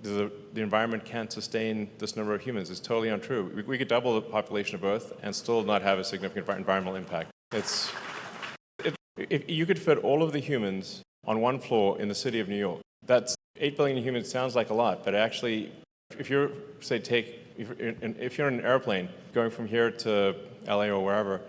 the environment can't sustain this number of humans. It's totally untrue. We could double the population of Earth and still not have a significant environmental impact. If you could fit all of the humans on one floor in the city of New York, that's 8 billion humans. Sounds like a lot, but actually, if you're, if you're in an airplane going from here to LA or wherever,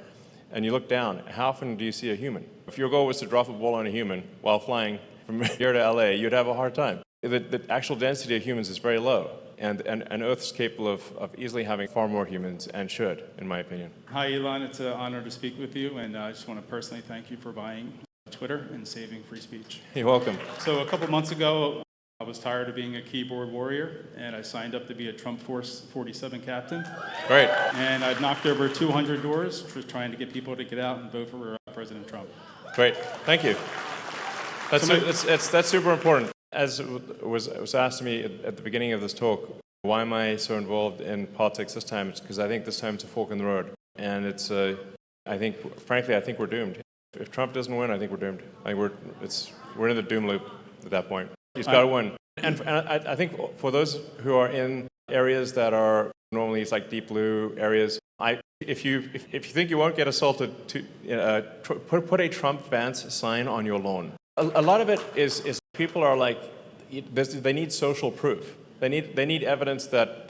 and you look down, how often do you see a human? If your goal was to drop a ball on a human while flying from here to LA, you'd have a hard time. The actual density of humans is very low, and Earth's capable of easily having far more humans, and should, in my opinion. Hi, Elon. It's an honor to speak with you, and I just want to personally thank you for buying Twitter and saving free speech. You're welcome. So a couple months ago, I was tired of being a keyboard warrior, and I signed up to be a Trump Force 47 captain. Great. And I've knocked over 200 doors, just trying to get people to get out and vote for President Trump. Great. Thank you. That's super important. As was asked to me at the beginning of this talk, why am I so involved in politics this time? It's because I think this time it's a fork in the road. And it's, frankly, I think we're doomed. If Trump doesn't win, I think we're doomed. We're in the doom loop at that point. He's got to win. And I think for those who are in areas that are normally it's like deep blue areas, if you think you won't get assaulted, put a Trump Vance sign on your lawn. A lot of it is people are like, they need social proof. They need evidence that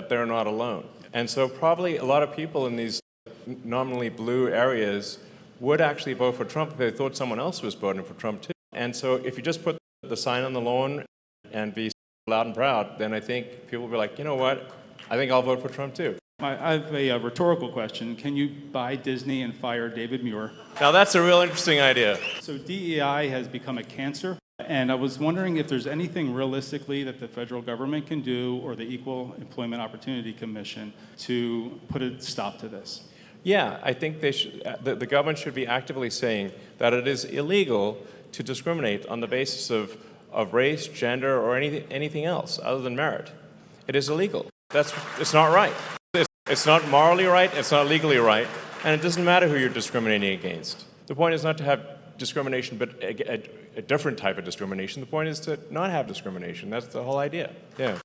they're not alone. And so probably a lot of people in these nominally blue areas would actually vote for Trump if they thought someone else was voting for Trump too. And so if you just put the sign on the lawn and be loud and proud, then I think people will be like, you know what, I think I'll vote for Trump too. I have a rhetorical question. Can you buy Disney and fire David Muir? Now that's a real interesting idea. So DEI has become a cancer, and I was wondering if there's anything realistically that the federal government can do, or the Equal Employment Opportunity Commission, to put a stop to this. Yeah, I think the government should be actively saying that it is illegal to discriminate on the basis of race, gender, or anything else other than merit. It is illegal. It's not right. It's not morally right, it's not legally right, and it doesn't matter who you're discriminating against. The point is not to have discrimination, but a different type of discrimination. The point is to not have discrimination. That's the whole idea. Yeah.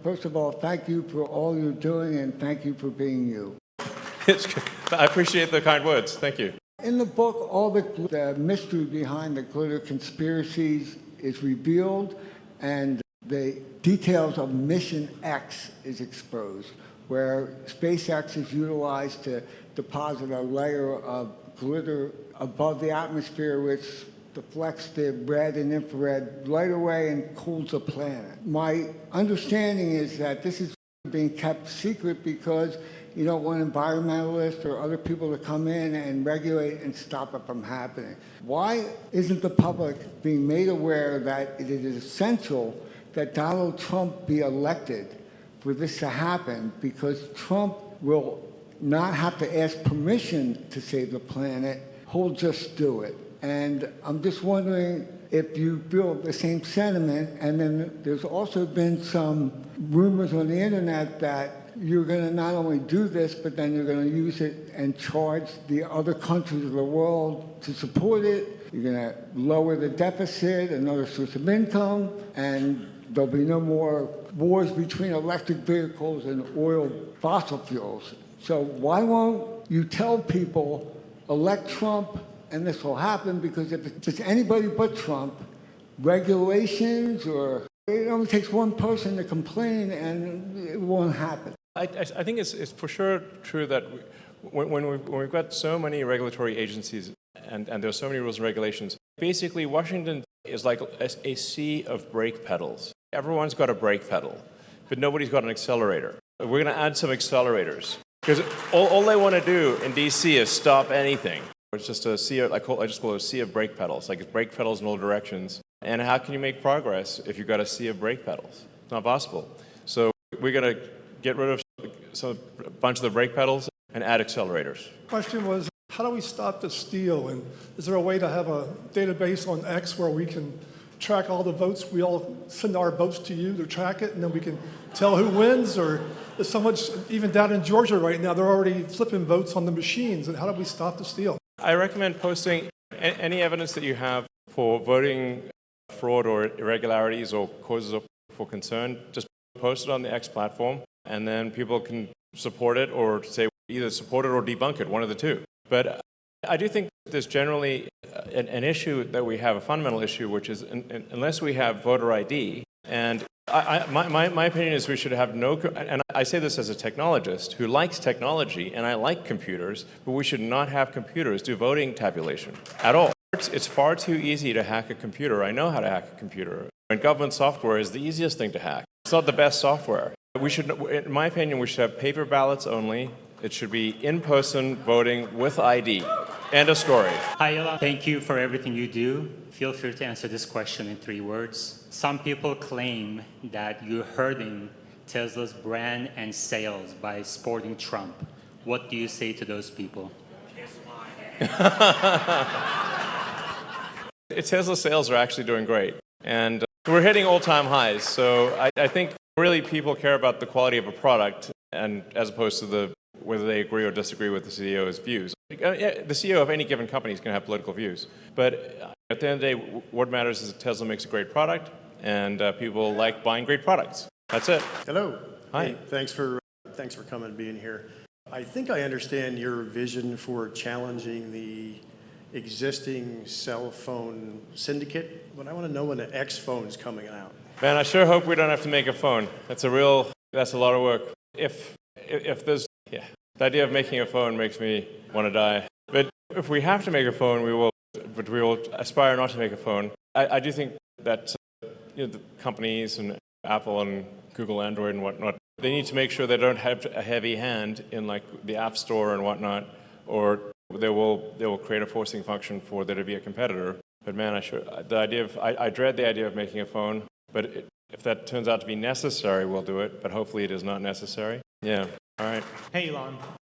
First of all, thank you for all you're doing, and thank you for being you. I appreciate the kind words. Thank you. In the book, all the mystery behind the glitter conspiracies is revealed, and the details of Mission X is exposed, where SpaceX is utilized to deposit a layer of glitter above the atmosphere, which deflects the red and infrared light away and cools the planet. My understanding is that this is being kept secret because you don't want environmentalists or other people to come in and regulate and stop it from happening. Why isn't the public being made aware that it is essential that Donald Trump be elected for this to happen? Because Trump will not have to ask permission to save the planet. He'll just do it. And I'm just wondering if you feel the same sentiment. And then there's also been some rumors on the internet that you're going to not only do this, but then you're going to use it and charge the other countries of the world to support it. You're going to lower the deficit, another source of income, and there'll be no more wars between electric vehicles and oil fossil fuels. So why won't you tell people, elect Trump, and this will happen? Because if it's anybody but Trump, regulations or it only takes one person to complain and it won't happen. I think it's for sure true that when we've got so many regulatory agencies and there's so many rules and regulations, basically Washington is like a sea of brake pedals. Everyone's got a brake pedal, but nobody's got an accelerator. We're going to add some accelerators because all they want to do in D.C. is stop anything. It's just a sea of, I just call it a sea of brake pedals, like it's brake pedals in all directions. And how can you make progress if you've got a sea of brake pedals? It's not possible. So we're going to get rid of a bunch of the brake pedals and add accelerators. Question was, how do we stop the steal? And is there a way to have a database on X where we can track all the votes? We all send our votes to you to track it, and then we can tell who wins? Or there's so much, even down in Georgia right now, they're already flipping votes on the machines. And how do we stop the steal? I recommend posting any evidence that you have for voting fraud or irregularities or causes for concern. Just post it on the X platform, and then people can support it or say either support it or debunk it, one of the two. But I do think there's generally an issue that we have, a fundamental issue, which is unless we have voter ID, and my opinion is we should have no, and I say this as a technologist who likes technology, and I like computers, but we should not have computers do voting tabulation at all. It's far too easy to hack a computer. I know how to hack a computer. And government software is the easiest thing to hack. It's not the best software. We should, in my opinion, we should have paper ballots only. It should be in-person voting with ID. End of story. Hi, Elon. Thank you for everything you do. Feel free to answer this question in 3 words. Some people claim that you're hurting Tesla's brand and sales by supporting Trump. What do you say to those people? Tesla sales are actually doing great. And we're hitting all-time highs. So I think really people care about the quality of a product, and as opposed to whether they agree or disagree with the CEO's views. The CEO of any given company is going to have political views. But at the end of the day, what matters is that Tesla makes a great product, and people like buying great products. That's it. Hello. Hi. Hey, thanks for coming and being here. I think I understand your vision for challenging the existing cell phone syndicate, but I want to know when the X phone is coming out. Man, I sure hope we don't have to make a phone. That's a lot of work. If there's, the idea of making a phone makes me want to die. But if we have to make a phone, we will aspire not to make a phone. I do think that the companies and Apple and Google Android and whatnot, they need to make sure they don't have a heavy hand in like the App Store and whatnot, or they will create a forcing function for there to be a competitor. But man, I dread the idea of making a phone. But if that turns out to be necessary, we'll do it. But hopefully it is not necessary. Yeah. All right. Hey, Elon.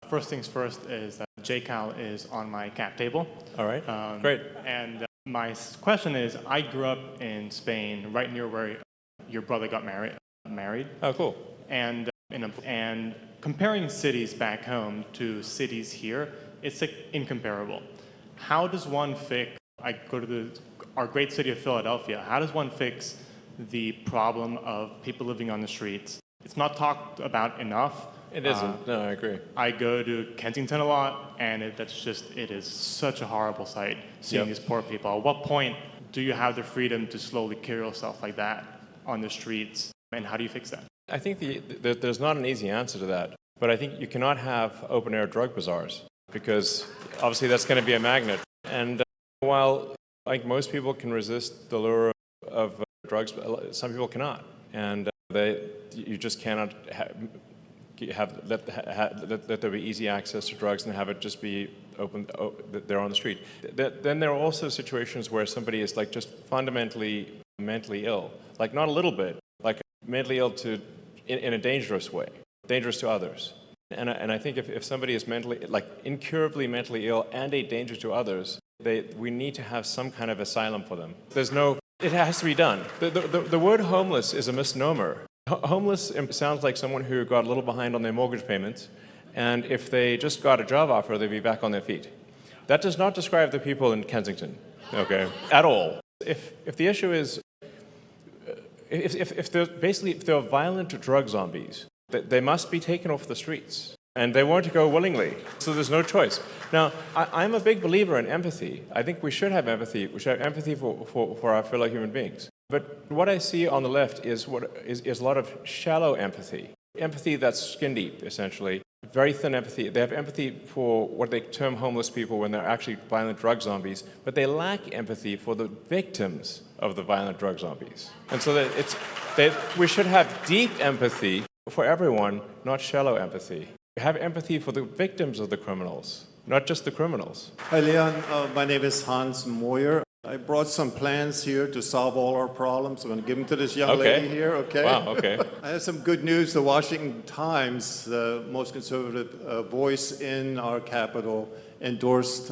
First things first is that JCal is on my cap table. All right. Great. And my question is, I grew up in Spain, right near where your brother got married. Oh, cool. And comparing cities back home to cities here, it's like incomparable. How does one fix? I go to our great city of Philadelphia. How does one fix the problem of people living on the streets. It's not talked about enough. It isn't. No, I agree. I go to Kensington a lot, and it is such a horrible sight seeing these poor people. At what point do you have the freedom to slowly kill yourself like that on the streets, and how do you fix that? I think there's not an easy answer to that, but I think you cannot have open-air drug bazaars because obviously that's going to be a magnet. And while like most people can resist the lure of drugs, some people cannot, and you just cannot let there be easy access to drugs and have it just be open there on the street. Then there are also situations where somebody is like just fundamentally mentally ill, like not a little bit, like mentally ill in a dangerous way, dangerous to others. And I think if somebody is incurably mentally ill and a danger to others, we need to have some kind of asylum for them. It has to be done. The word homeless is a misnomer. Homeless sounds like someone who got a little behind on their mortgage payments, and if they just got a job offer, they'd be back on their feet. That does not describe the people in Kensington, okay, at all. If the issue is, if they're violent drug zombies, they must be taken off the streets, and they won't go willingly, so there's no choice. Now, I'm a big believer in empathy. I think we should have empathy. We should have empathy for our fellow human beings. But what I see on the left is a lot of shallow empathy. Empathy that's skin deep, essentially. Very thin empathy. They have empathy for what they term homeless people when they're actually violent drug zombies, but they lack empathy for the victims of the violent drug zombies. And so we should have deep empathy for everyone, not shallow empathy. Have empathy for the victims of the criminals, not just the criminals. Hi, Leon. My name is Hans Moyer. I brought some plans here to solve all our problems. I'm going to give them to this young lady here, okay? Wow, okay. I have some good news. The Washington Times, the most conservative voice in our capital, endorsed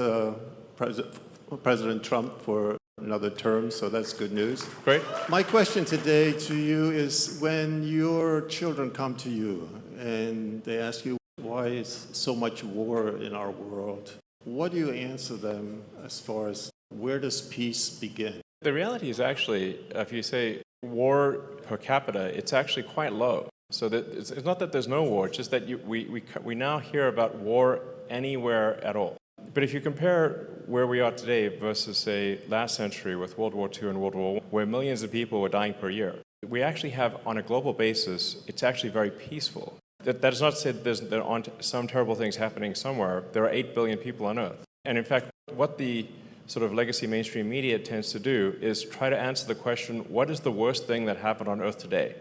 President Trump for another term, so that's good news. Great. My question today to you is when your children come to you and they ask you, why is so much war in our world? What do you answer them as far as where does peace begin? The reality is actually, if you say war per capita, it's actually quite low. So that it's not that there's no war, it's just that we now hear about war anywhere at all. But if you compare where we are today versus, say, last century with World War II and World War I, where millions of people were dying per year, we actually have, on a global basis, it's actually very peaceful. That does not say that there aren't some terrible things happening somewhere. There are 8 billion people on Earth. And in fact, what the sort of legacy mainstream media tends to do is try to answer the question, what is the worst thing that happened on Earth today?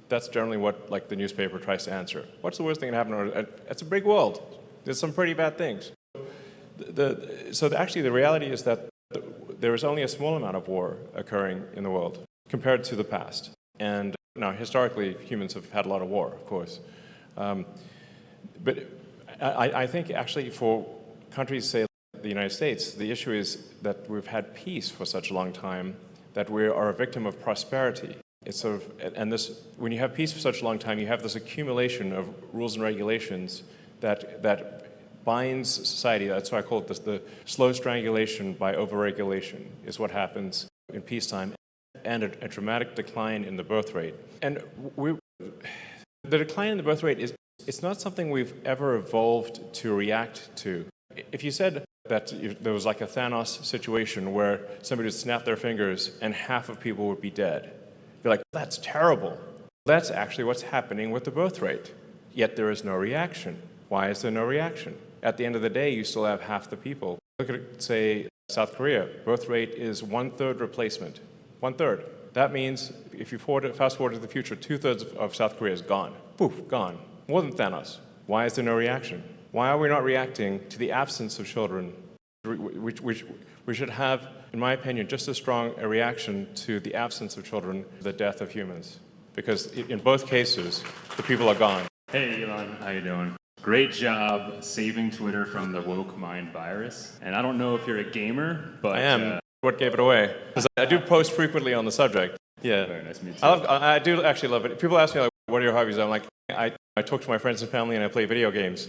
That's generally what the newspaper tries to answer. What's the worst thing that happened on Earth? It's a big world. There's some pretty bad things. Actually, the reality is that there is only a small amount of war occurring in the world compared to the past. And now, historically, humans have had a lot of war, of course. But I think actually for countries, say, the United States, the issue is that we've had peace for such a long time that we are a victim of prosperity. It's sort of, and this, when you have peace for such a long time, you have this accumulation of rules and regulations that binds society. That's why I call it the slow strangulation by overregulation is what happens in peacetime, and a dramatic decline in the birth rate. And the decline in the birth rate it's not something we've ever evolved to react to. If you said that there was like a Thanos situation where somebody would snap their fingers and half of people would be dead, you're like, that's terrible. That's actually what's happening with the birth rate. Yet there is no reaction. Why is there no reaction? At the end of the day, you still have half the people. Look at, say, South Korea. Birth rate is 1/3 replacement. 1/3. That means if you fast forward to the future, 2/3 of South Korea is gone. Poof, gone. More than Thanos. Why is there no reaction? Why are we not reacting to the absence of children? We should have, in my opinion, just as strong a reaction to the absence of children, the death of humans. Because in both cases, the people are gone. Hey, Elon, how you doing? Great job saving Twitter from the woke mind virus. And I don't know if you're a gamer, but... I am. What gave it away? Because I do post frequently on the subject. Yeah. Very nice, me too. I do actually love it. People ask me, like, what are your hobbies? I'm like, I talk to my friends and family and I play video games.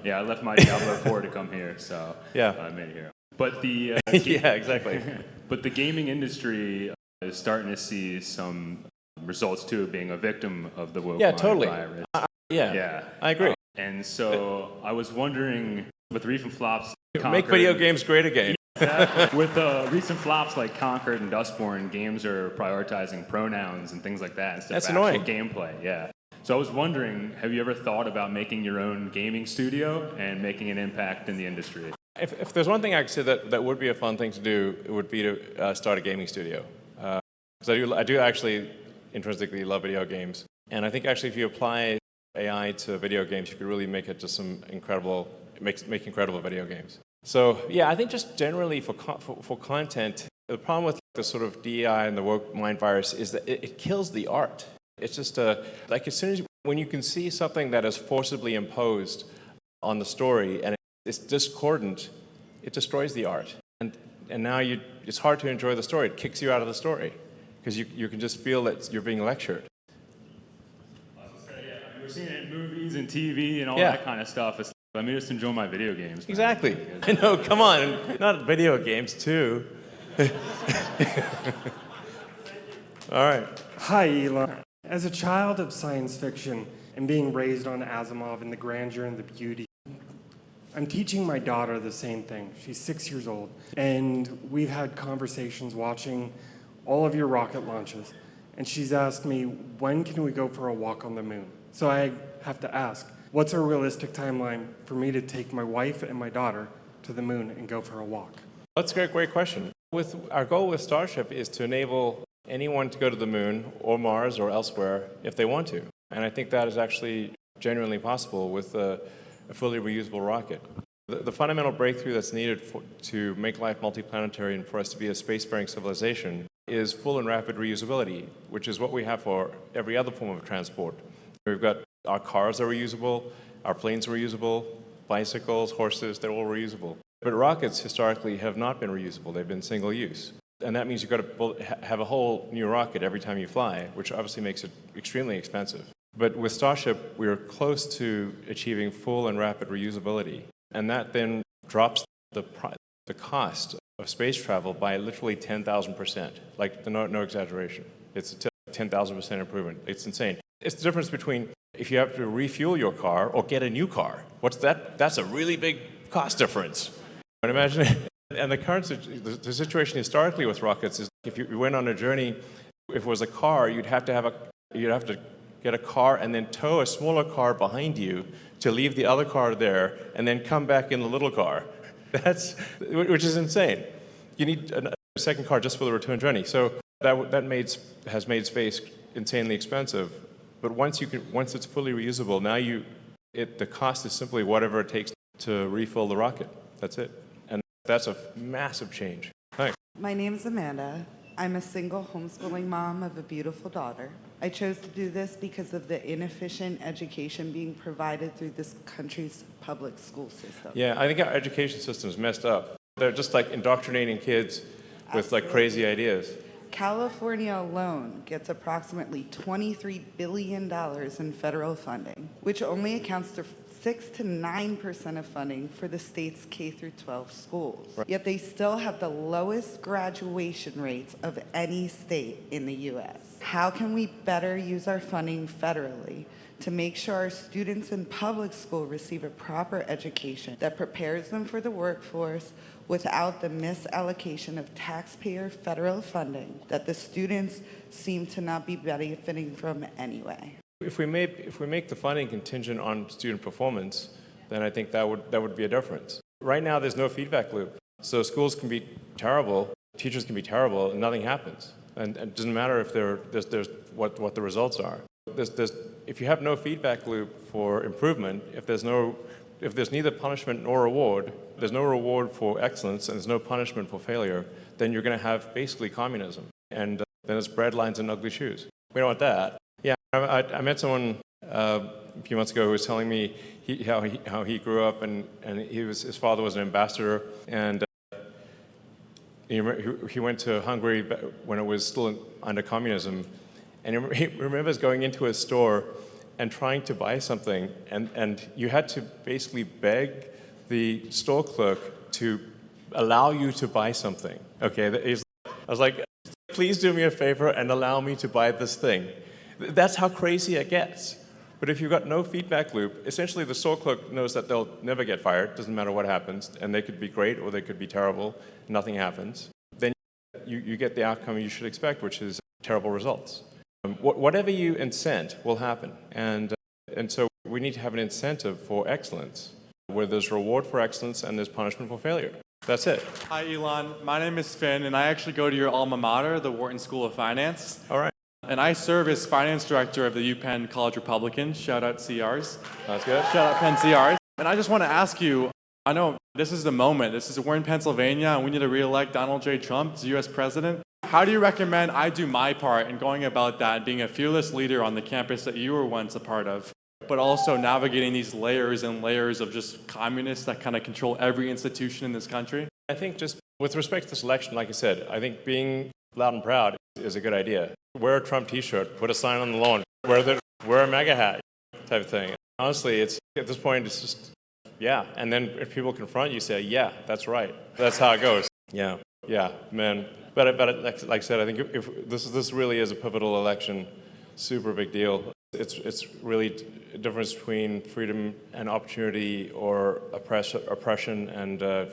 Yeah, I left my Diablo 4 to come here, so yeah. I made it here. But the yeah, exactly. But the gaming industry is starting to see some results too, being a victim of the woke Yeah, mind totally. virus. Yeah, I agree. And so I was wondering, with recent flops, Make video games great again. with recent flops like Concord and Dustborn, games are prioritizing pronouns and things like that instead That's of annoying. actual gameplay. Yeah. So I was wondering, have you ever thought about making your own gaming studio and making an impact in the industry? If there's one thing I could say that would be a fun thing to do, it would be to start a gaming studio. Because I do actually intrinsically love video games. And I think actually if you apply AI to video games, you could really make it just some incredible, make incredible video games. So yeah, I think just generally for content, the problem with the sort of DEI and the woke mind virus is that it kills the art. It's just like as soon as when you can see something that is forcibly imposed on the story and it's discordant, it destroys the art. And now it's hard to enjoy the story. It kicks you out of the story because you can just feel that you're being lectured. We're seeing it in movies and TV and all that kind of stuff. Let me just enjoy my video games. Exactly. I know, come on. Not video games, too. All right. Hi, Elon. As a child of science fiction and being raised on Asimov and the grandeur and the beauty, I'm teaching my daughter the same thing. She's 6 years old, and we've had conversations watching all of your rocket launches, and she's asked me, when can we go for a walk on the moon? So I have to ask, what's a realistic timeline for me to take my wife and my daughter to the moon and go for a walk? That's a great question. Our goal with Starship is to enable anyone to go to the moon or Mars or elsewhere if they want to. And I think that is actually genuinely possible with a fully reusable rocket. The fundamental breakthrough that's needed to make life multiplanetary and for us to be a spacefaring civilization is full and rapid reusability, which is what we have for every other form of transport. We've got our cars are reusable, our planes are reusable, bicycles, horses, they're all reusable. But rockets historically have not been reusable, they've been single use. And that means you've got to have a whole new rocket every time you fly, which obviously makes it extremely expensive. But with Starship, we're close to achieving full and rapid reusability. And that then drops the cost of space travel by literally 10,000%. Like, no exaggeration. It's a 10,000% improvement. It's insane. It's the difference between if you have to refuel your car or get a new car. What's that? That's a really big cost difference. But imagine, and the situation historically with rockets is if you went on a journey, if it was a car, you'd have to get a car and then tow a smaller car behind you to leave the other car there and then come back in the little car. Which is insane. You need a second car just for the return journey. So that has made space insanely expensive. But once it's fully reusable, now the cost is simply whatever it takes to refill the rocket. That's it. And that's a massive change. Thanks. My name is Amanda. I'm a single homeschooling mom of a beautiful daughter. I chose to do this because of the inefficient education being provided through this country's public school system. Yeah, I think our education system is messed up. They're just like indoctrinating kids with like crazy ideas. California alone gets approximately $23 billion in federal funding, which only accounts for 6 to 9% of funding for the state's K-12 schools. Right. Yet they still have the lowest graduation rates of any state in the U.S. How can we better use our funding federally to make sure our students in public school receive a proper education that prepares them for the workforce without the misallocation of taxpayer federal funding that the students seem to not be benefiting from anyway? If we make the funding contingent on student performance, then I think that would be a difference. Right now, there's no feedback loop. So schools can be terrible, teachers can be terrible, and nothing happens. And it doesn't matter if there's what the results are. If you have no feedback loop for improvement, if there's neither punishment nor reward, there's no reward for excellence and there's no punishment for failure, then you're going to have basically communism. And then it's bread lines and ugly shoes. We don't want that. Yeah, I met someone a few months ago who was telling me how he grew up and his father was an ambassador and he went to Hungary when it was still under communism, and he remembers going into a store and trying to buy something, and you had to basically beg the store clerk to allow you to buy something. Okay, I was like, please do me a favor and allow me to buy this thing. That's how crazy it gets. But if you've got no feedback loop, essentially the store clerk knows that they'll never get fired, doesn't matter what happens, and they could be great or they could be terrible, nothing happens. Then you get the outcome you should expect, which is terrible results. Whatever you incent will happen. And so we need to have an incentive for excellence, where there's reward for excellence and there's punishment for failure. That's it. Hi, Elon. My name is Finn, and I actually go to your alma mater, the Wharton School of Finance. All right. And I serve as finance director of the UPenn College Republicans. Shout out CRs. That's good. Shout out Penn CRs. And I just want to ask you, I know this is the moment. We're in Pennsylvania, and we need to reelect Donald J. Trump as U.S. president. How do you recommend I do my part in going about that, being a fearless leader on the campus that you were once a part of, but also navigating these layers and layers of just communists that kind of control every institution in this country? I think just with respect to this election, like I said, I think being loud and proud is a good idea. Wear a Trump t-shirt, put a sign on the lawn, wear a MAGA hat type of thing. Honestly, at this point, it's just, yeah. And then if people confront you, say, yeah, that's right. That's how it goes. Yeah, man. But like I said, I think if this really is a pivotal election, super big deal. It's really a difference between freedom and opportunity or oppression and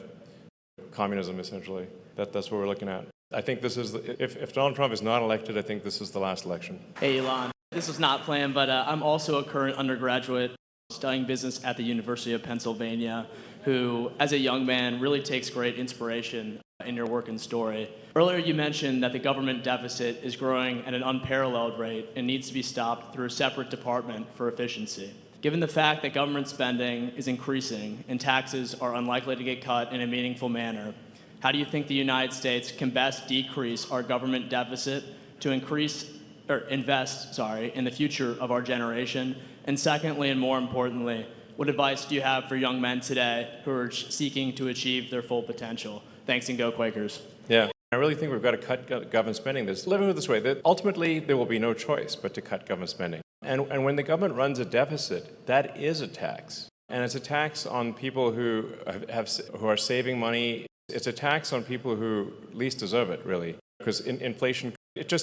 communism, essentially. That's what we're looking at. I think this is, if Donald Trump is not elected, I think this is the last election. Hey, Elon. This was not planned, but I'm also a current undergraduate studying business at the University of Pennsylvania, who, as a young man, really takes great inspiration in your work and story. Earlier, you mentioned that the government deficit is growing at an unparalleled rate and needs to be stopped through a separate department for efficiency. Given the fact that government spending is increasing and taxes are unlikely to get cut in a meaningful manner, how do you think the United States can best decrease our government deficit to invest in the future of our generation? And secondly, and more importantly, what advice do you have for young men today who are seeking to achieve their full potential? Thanks, and go Quakers. Yeah, I really think we've got to cut government spending. Let me put it this way, that ultimately there will be no choice but to cut government spending. And when the government runs a deficit, that is a tax. And it's a tax on people who are saving money. It's a tax on people who least deserve it, really. Because inflation, so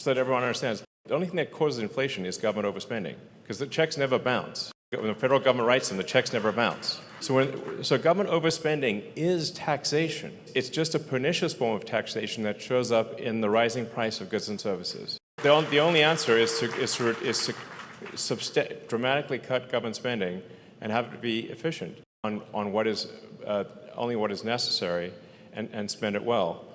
that everyone understands, the only thing that causes inflation is government overspending. Because the checks never bounce. When the federal government writes them, the checks never bounce. So government overspending is taxation. It's just a pernicious form of taxation that shows up in the rising price of goods and services. The only answer is to dramatically cut government spending and have it be efficient on what is only what is necessary and spend it well.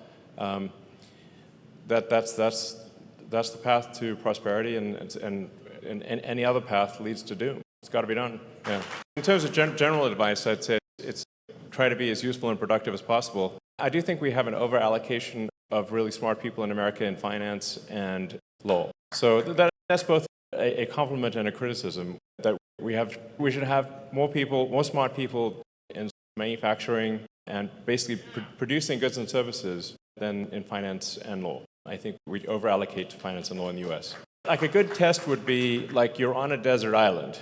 That's the path to prosperity, and any other path leads to doom. It's got to be done. Yeah. In terms of general advice, I'd say it's try to be as useful and productive as possible. I do think we have an over-allocation of really smart people in America in finance and law. So that's both a compliment and a criticism, that we should have more smart people in manufacturing and basically producing goods and services than in finance and law. I think we over-allocate to finance and law in the US. Like a good test would be like you're on a desert island.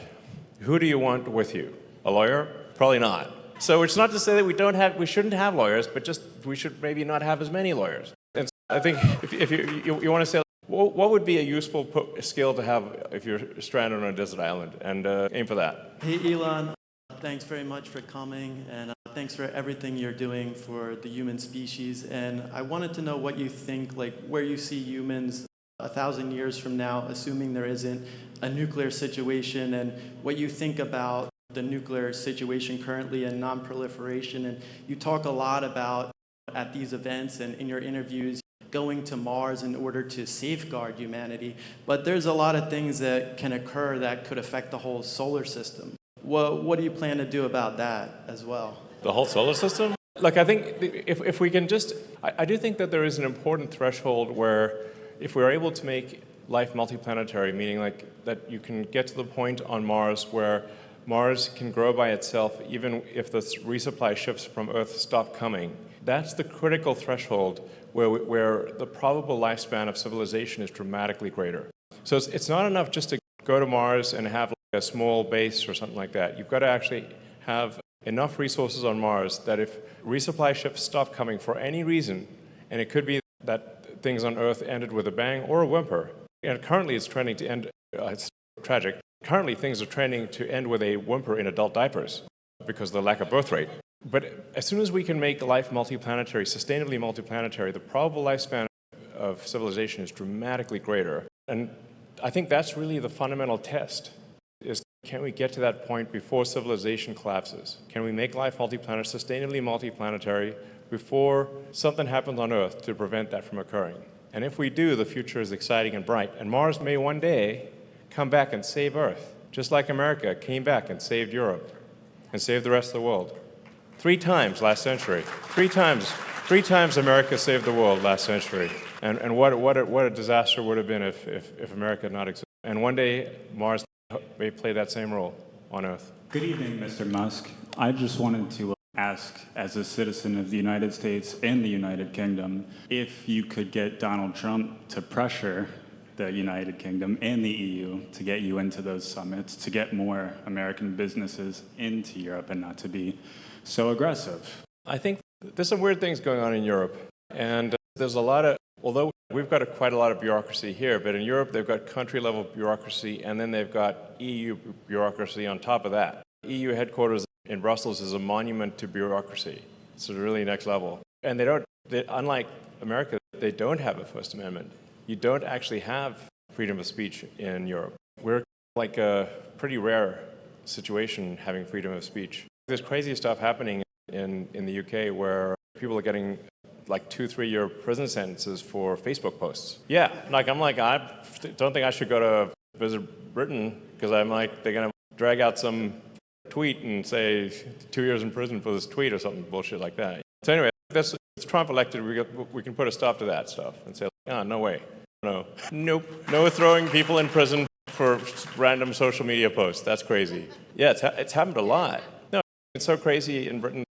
Who do you want with you? A lawyer? Probably not. So it's not to say that we shouldn't have lawyers, but just we should maybe not have as many lawyers. And so I think if you want to say, what would be a useful skill to have if you're stranded on a desert island, and aim for that. Hey Elon, thanks very much for coming, and thanks for everything you're doing for the human species. And I wanted to know what you think, like where you see humans 1,000 years from now, assuming there isn't a nuclear situation, and what you think about the nuclear situation currently and non-proliferation. And you talk a lot about, at these events and in your interviews, going to Mars in order to safeguard humanity. But there's a lot of things that can occur that could affect the whole solar system. What do you plan to do about that as well? The whole solar system? Look, I think if we can just, I do think that there is an important threshold where if we're able to make life multiplanetary, meaning like that you can get to the point on Mars where Mars can grow by itself even if the resupply ships from Earth stop coming, that's the critical threshold where the probable lifespan of civilization is dramatically greater. So it's not enough just to go to Mars and have like a small base or something like that. You've got to actually have enough resources on Mars that if resupply ships stop coming for any reason, and it could be that things on Earth ended with a bang or a whimper. And currently it's trending to end, it's tragic. Currently things are trending to end with a whimper in adult diapers because of the lack of birth rate. But as soon as we can make life multiplanetary, sustainably multiplanetary, the probable lifespan of civilization is dramatically greater. And I think that's really the fundamental test, is can we get to that point before civilization collapses? Can we make life sustainably multiplanetary before something happens on Earth to prevent that from occurring? And if we do, the future is exciting and bright. And Mars may one day come back and save Earth, just like America came back and saved Europe and saved the rest of the world. 3 times last century. 3 times America saved the world last century. And what a disaster would have been if America had not existed. And one day, Mars may play that same role on Earth. Good evening, Mr. Musk. I just wanted to ask, as a citizen of the United States and the United Kingdom, if you could get Donald Trump to pressure the United Kingdom and the EU to get you into those summits, to get more American businesses into Europe and not to be so aggressive. I think there's some weird things going on in Europe. And there's a lot of, although we've got quite a lot of bureaucracy here, but in Europe they've got country-level bureaucracy, and then they've got EU bureaucracy on top of that. EU headquarters in Brussels is a monument to bureaucracy. It's really next level. And unlike America, they don't have a First Amendment. You don't actually have freedom of speech in Europe. We're like a pretty rare situation having freedom of speech. There's crazy stuff happening in the UK where people are getting like 2-3 year prison sentences for Facebook posts. Yeah, I don't think I should go to visit Britain because they're going to drag out some tweet and say 2 years in prison for this tweet or something bullshit like that. So anyway, it's Trump elected, we can put a stop to that stuff and say, no way, nope, no throwing people in prison for random social media posts. That's crazy. Yeah, it's happened a lot. No, it's so crazy in Britain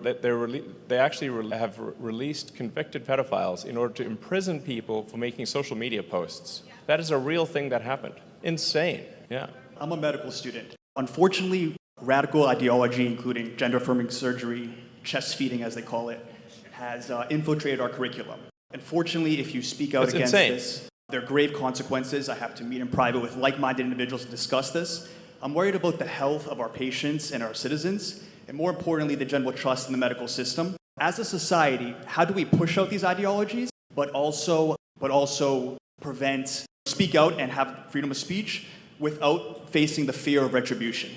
that they actually have released convicted pedophiles in order to imprison people for making social media posts. That is a real thing that happened. Insane, yeah. I'm a medical student. Unfortunately, radical ideology, including gender-affirming surgery, chest feeding as they call it, has infiltrated our curriculum. Unfortunately, if you speak out against this, there are grave consequences. I have to meet in private with like-minded individuals to discuss this. I'm worried about the health of our patients and our citizens, and more importantly, the general trust in the medical system. As a society, how do we push out these ideologies, but also speak out and have freedom of speech without facing the fear of retribution?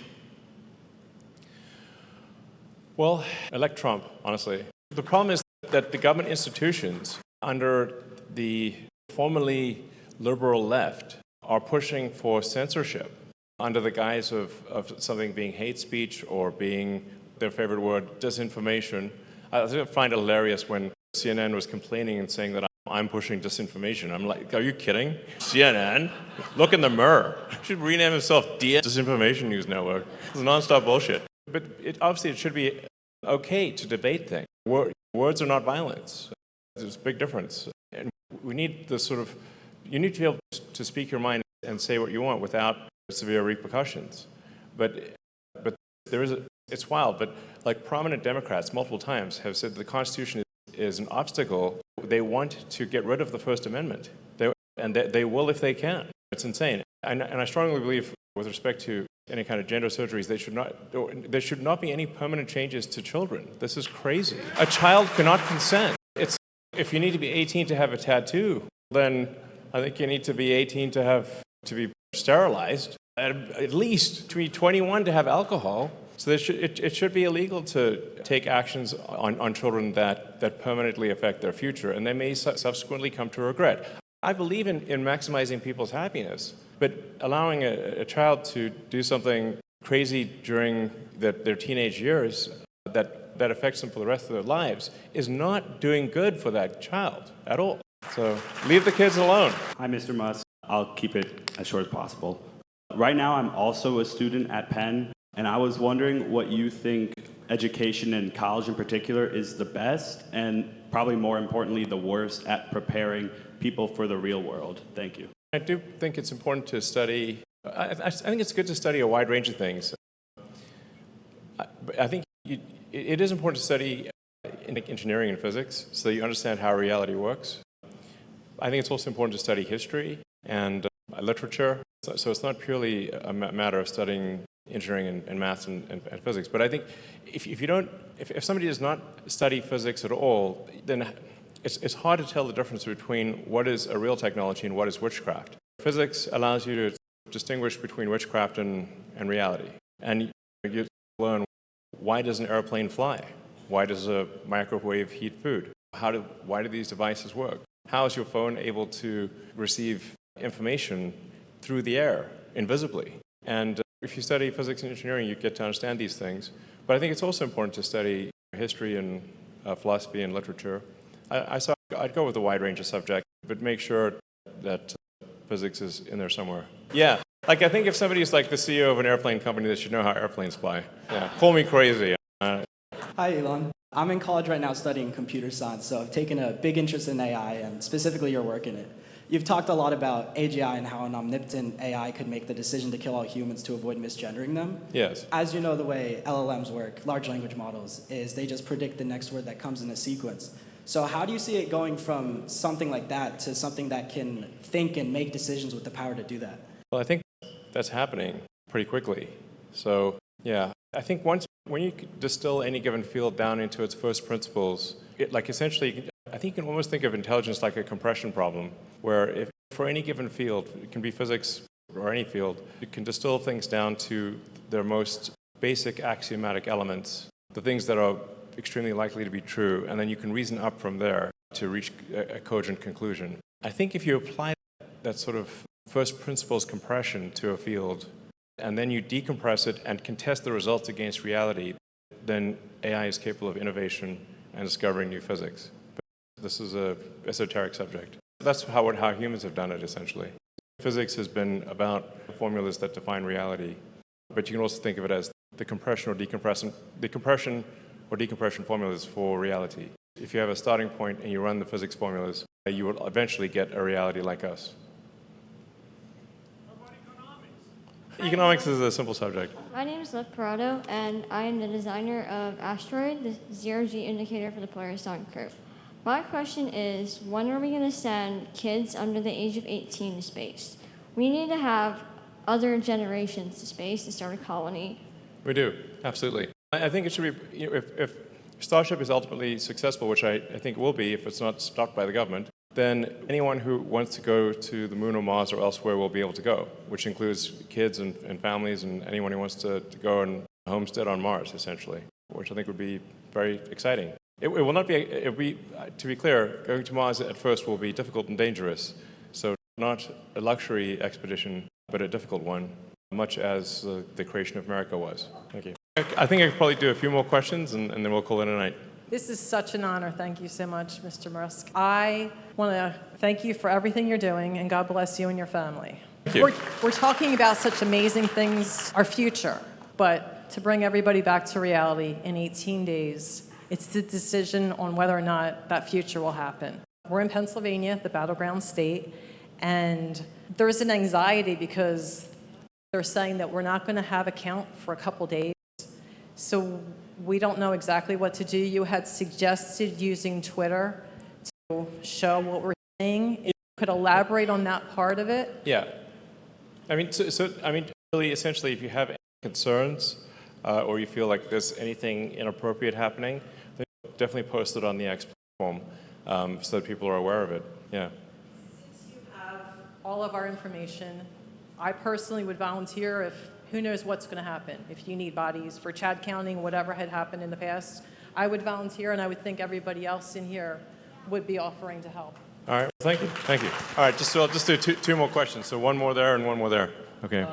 Well, elect Trump, honestly. The problem is that the government institutions under the formerly liberal left are pushing for censorship under the guise of something being hate speech or being, their favorite word, disinformation. I find it hilarious when CNN was complaining and saying that I'm pushing disinformation. I'm like, are you kidding? CNN? Look in the mirror. He should rename himself Disinformation News Network. It's nonstop bullshit. But obviously it should be okay to debate things. Words are not violence. There's a big difference. And we need you need to be able to speak your mind and say what you want without severe repercussions. But it's wild, but like prominent Democrats multiple times have said the Constitution is an obstacle. They want to get rid of the First Amendment. They will if they can. It's insane. And I strongly believe with respect to any kind of gender surgeries, there should not be any permanent changes to children. This is crazy. A child cannot consent. If you need to be 18 to have a tattoo, then I think you need to be 18 to be sterilized. At least to be 21 to have alcohol. So it should be illegal to take actions on children that permanently affect their future, and they may subsequently come to regret. I believe in maximizing people's happiness, but allowing a child to do something crazy during their teenage years that affects them for the rest of their lives is not doing good for that child at all. So leave the kids alone. Hi, Mr. Musk. I'll keep it as short as possible. Right now, I'm also a student at Penn, and I was wondering what you think education in college in particular is the best, and probably more importantly, the worst at preparing people for the real world. Thank you. I do think it's important to study. I think it's good to study a wide range of things. I think it is important to study engineering and physics so that you understand how reality works. I think it's also important to study history and literature. So it's not purely a matter of studying engineering and maths and physics. But I think if somebody does not study physics at all, then it's hard to tell the difference between what is a real technology and what is witchcraft. Physics allows you to distinguish between witchcraft and reality. And you learn, why does an airplane fly? Why does a microwave heat food? Why do these devices work? How is your phone able to receive information through the air, invisibly? And if you study physics and engineering, you get to understand these things. But I think it's also important to study history and philosophy and literature. I'd go with a wide range of subjects, but make sure that physics is in there somewhere. Yeah, like I think if somebody's like the CEO of an airplane company, they should know how airplanes fly. Yeah, call me crazy. Hi, Elon. I'm in college right now studying computer science, so I've taken a big interest in AI and specifically your work in it. You've talked a lot about AGI and how an omnipotent AI could make the decision to kill all humans to avoid misgendering them. Yes. As you know, the way LLMs work, large language models, is they just predict the next word that comes in a sequence. So how do you see it going from something like that to something that can think and make decisions with the power to do that? Well, I think that's happening pretty quickly. So, yeah, I think when you distill any given field down into its first principles, essentially, I think you can almost think of intelligence like a compression problem, where if for any given field, it can be physics or any field, you can distill things down to their most basic axiomatic elements, the things that are extremely likely to be true, and then you can reason up from there to reach a cogent conclusion. I think if you apply that sort of first principles compression to a field, and then you decompress it and can test the results against reality, then AI is capable of innovation and discovering new physics. But this is an esoteric subject. That's how humans have done it, essentially. Physics has been about formulas that define reality, but you can also think of it as the compression or decompression formulas for reality. If you have a starting point and you run the physics formulas, you will eventually get a reality like us. Economics is a simple subject. My name is Lev Parado, and I am the designer of Asteroid, the zero-G indicator for the Polaris Dawn curve. My question is, when are we going to send kids under the age of 18 to space? We need to have other generations to space to start a colony. We do, absolutely. I think it should be, if Starship is ultimately successful, which I think it will be if it's not stopped by the government, then anyone who wants to go to the moon or Mars or elsewhere will be able to go, which includes kids and families and anyone who wants to go and homestead on Mars, essentially, which I think would be very exciting. It will not be, to be clear, going to Mars at first will be difficult and dangerous, so not a luxury expedition, but a difficult one, much as the creation of America was. Thank you. I think I could probably do a few more questions, and then we'll call it a night. This is such an honor. Thank you so much, Mr. Musk. I want to thank you for everything you're doing, and God bless you and your family. Thank you. We're talking about such amazing things, our future, but to bring everybody back to reality in 18 days, it's the decision on whether or not that future will happen. We're in Pennsylvania, the battleground state, and there's an anxiety because they're saying that we're not going to have a count for a couple days. So we don't know exactly what to do. You had suggested using Twitter to show what we're saying. If you could elaborate on that part of it. Yeah. I mean, really, essentially, if you have any concerns or you feel like there's anything inappropriate happening, then definitely post it on the X platform so that people are aware of it. Yeah. Since you have all of our information, I personally would volunteer if who knows what's going to happen. If you need bodies for Chad counting, whatever had happened in the past, I would volunteer, and I would think everybody else in here would be offering to help. All right, thank you. Thank you. All right, I'll just do two more questions. So one more there and one more there. Okay.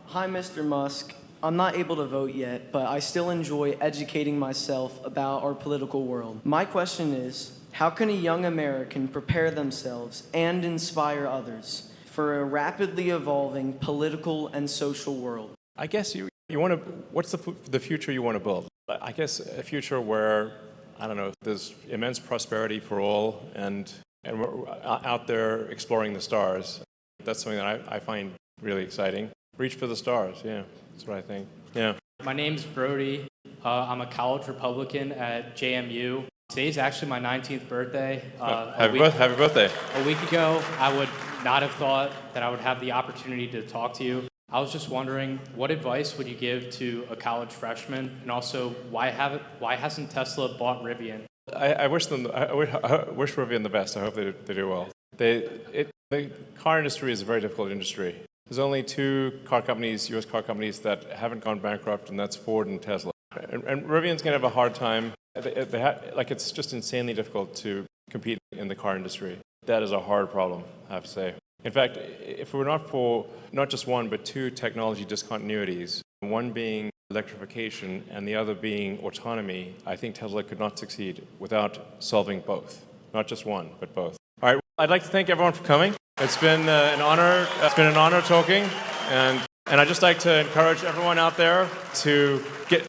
Hi, Mr. Musk. I'm not able to vote yet, but I still enjoy educating myself about our political world. My question is, how can a young American prepare themselves and inspire others for a rapidly evolving political and social world? I guess you want to, what's the future you want to build? I guess a future where, I don't know, there's immense prosperity for all and we're out there exploring the stars. That's something that I find really exciting. Reach for the stars, yeah, that's what I think, yeah. My name's Brody. I'm a college Republican at JMU. Today's actually my 19th birthday. Happy birthday. A week ago, I would not have thought that I would have the opportunity to talk to you. I was just wondering, what advice would you give to a college freshman? And also, why hasn't Tesla bought Rivian? I wish Rivian the best. I hope they do well. The car industry is a very difficult industry. There's only two car companies, U.S. car companies, that haven't gone bankrupt, and that's Ford and Tesla. And Rivian's going to have a hard time. It's just insanely difficult to compete in the car industry. That is a hard problem, I have to say. In fact, if it were not for not just one, but two technology discontinuities, one being electrification and the other being autonomy, I think Tesla could not succeed without solving both. Not just one, but both. All right, I'd like to thank everyone for coming. It's been an honor. It's been an honor talking, and I'd just like to encourage everyone out there to get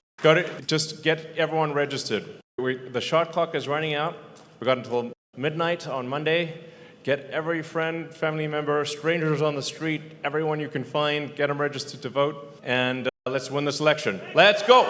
everyone registered. The shot clock is running out. We've got until midnight on Monday. Get every friend, family member, strangers on the street, everyone you can find, get them registered to vote, and let's win this election. Let's go!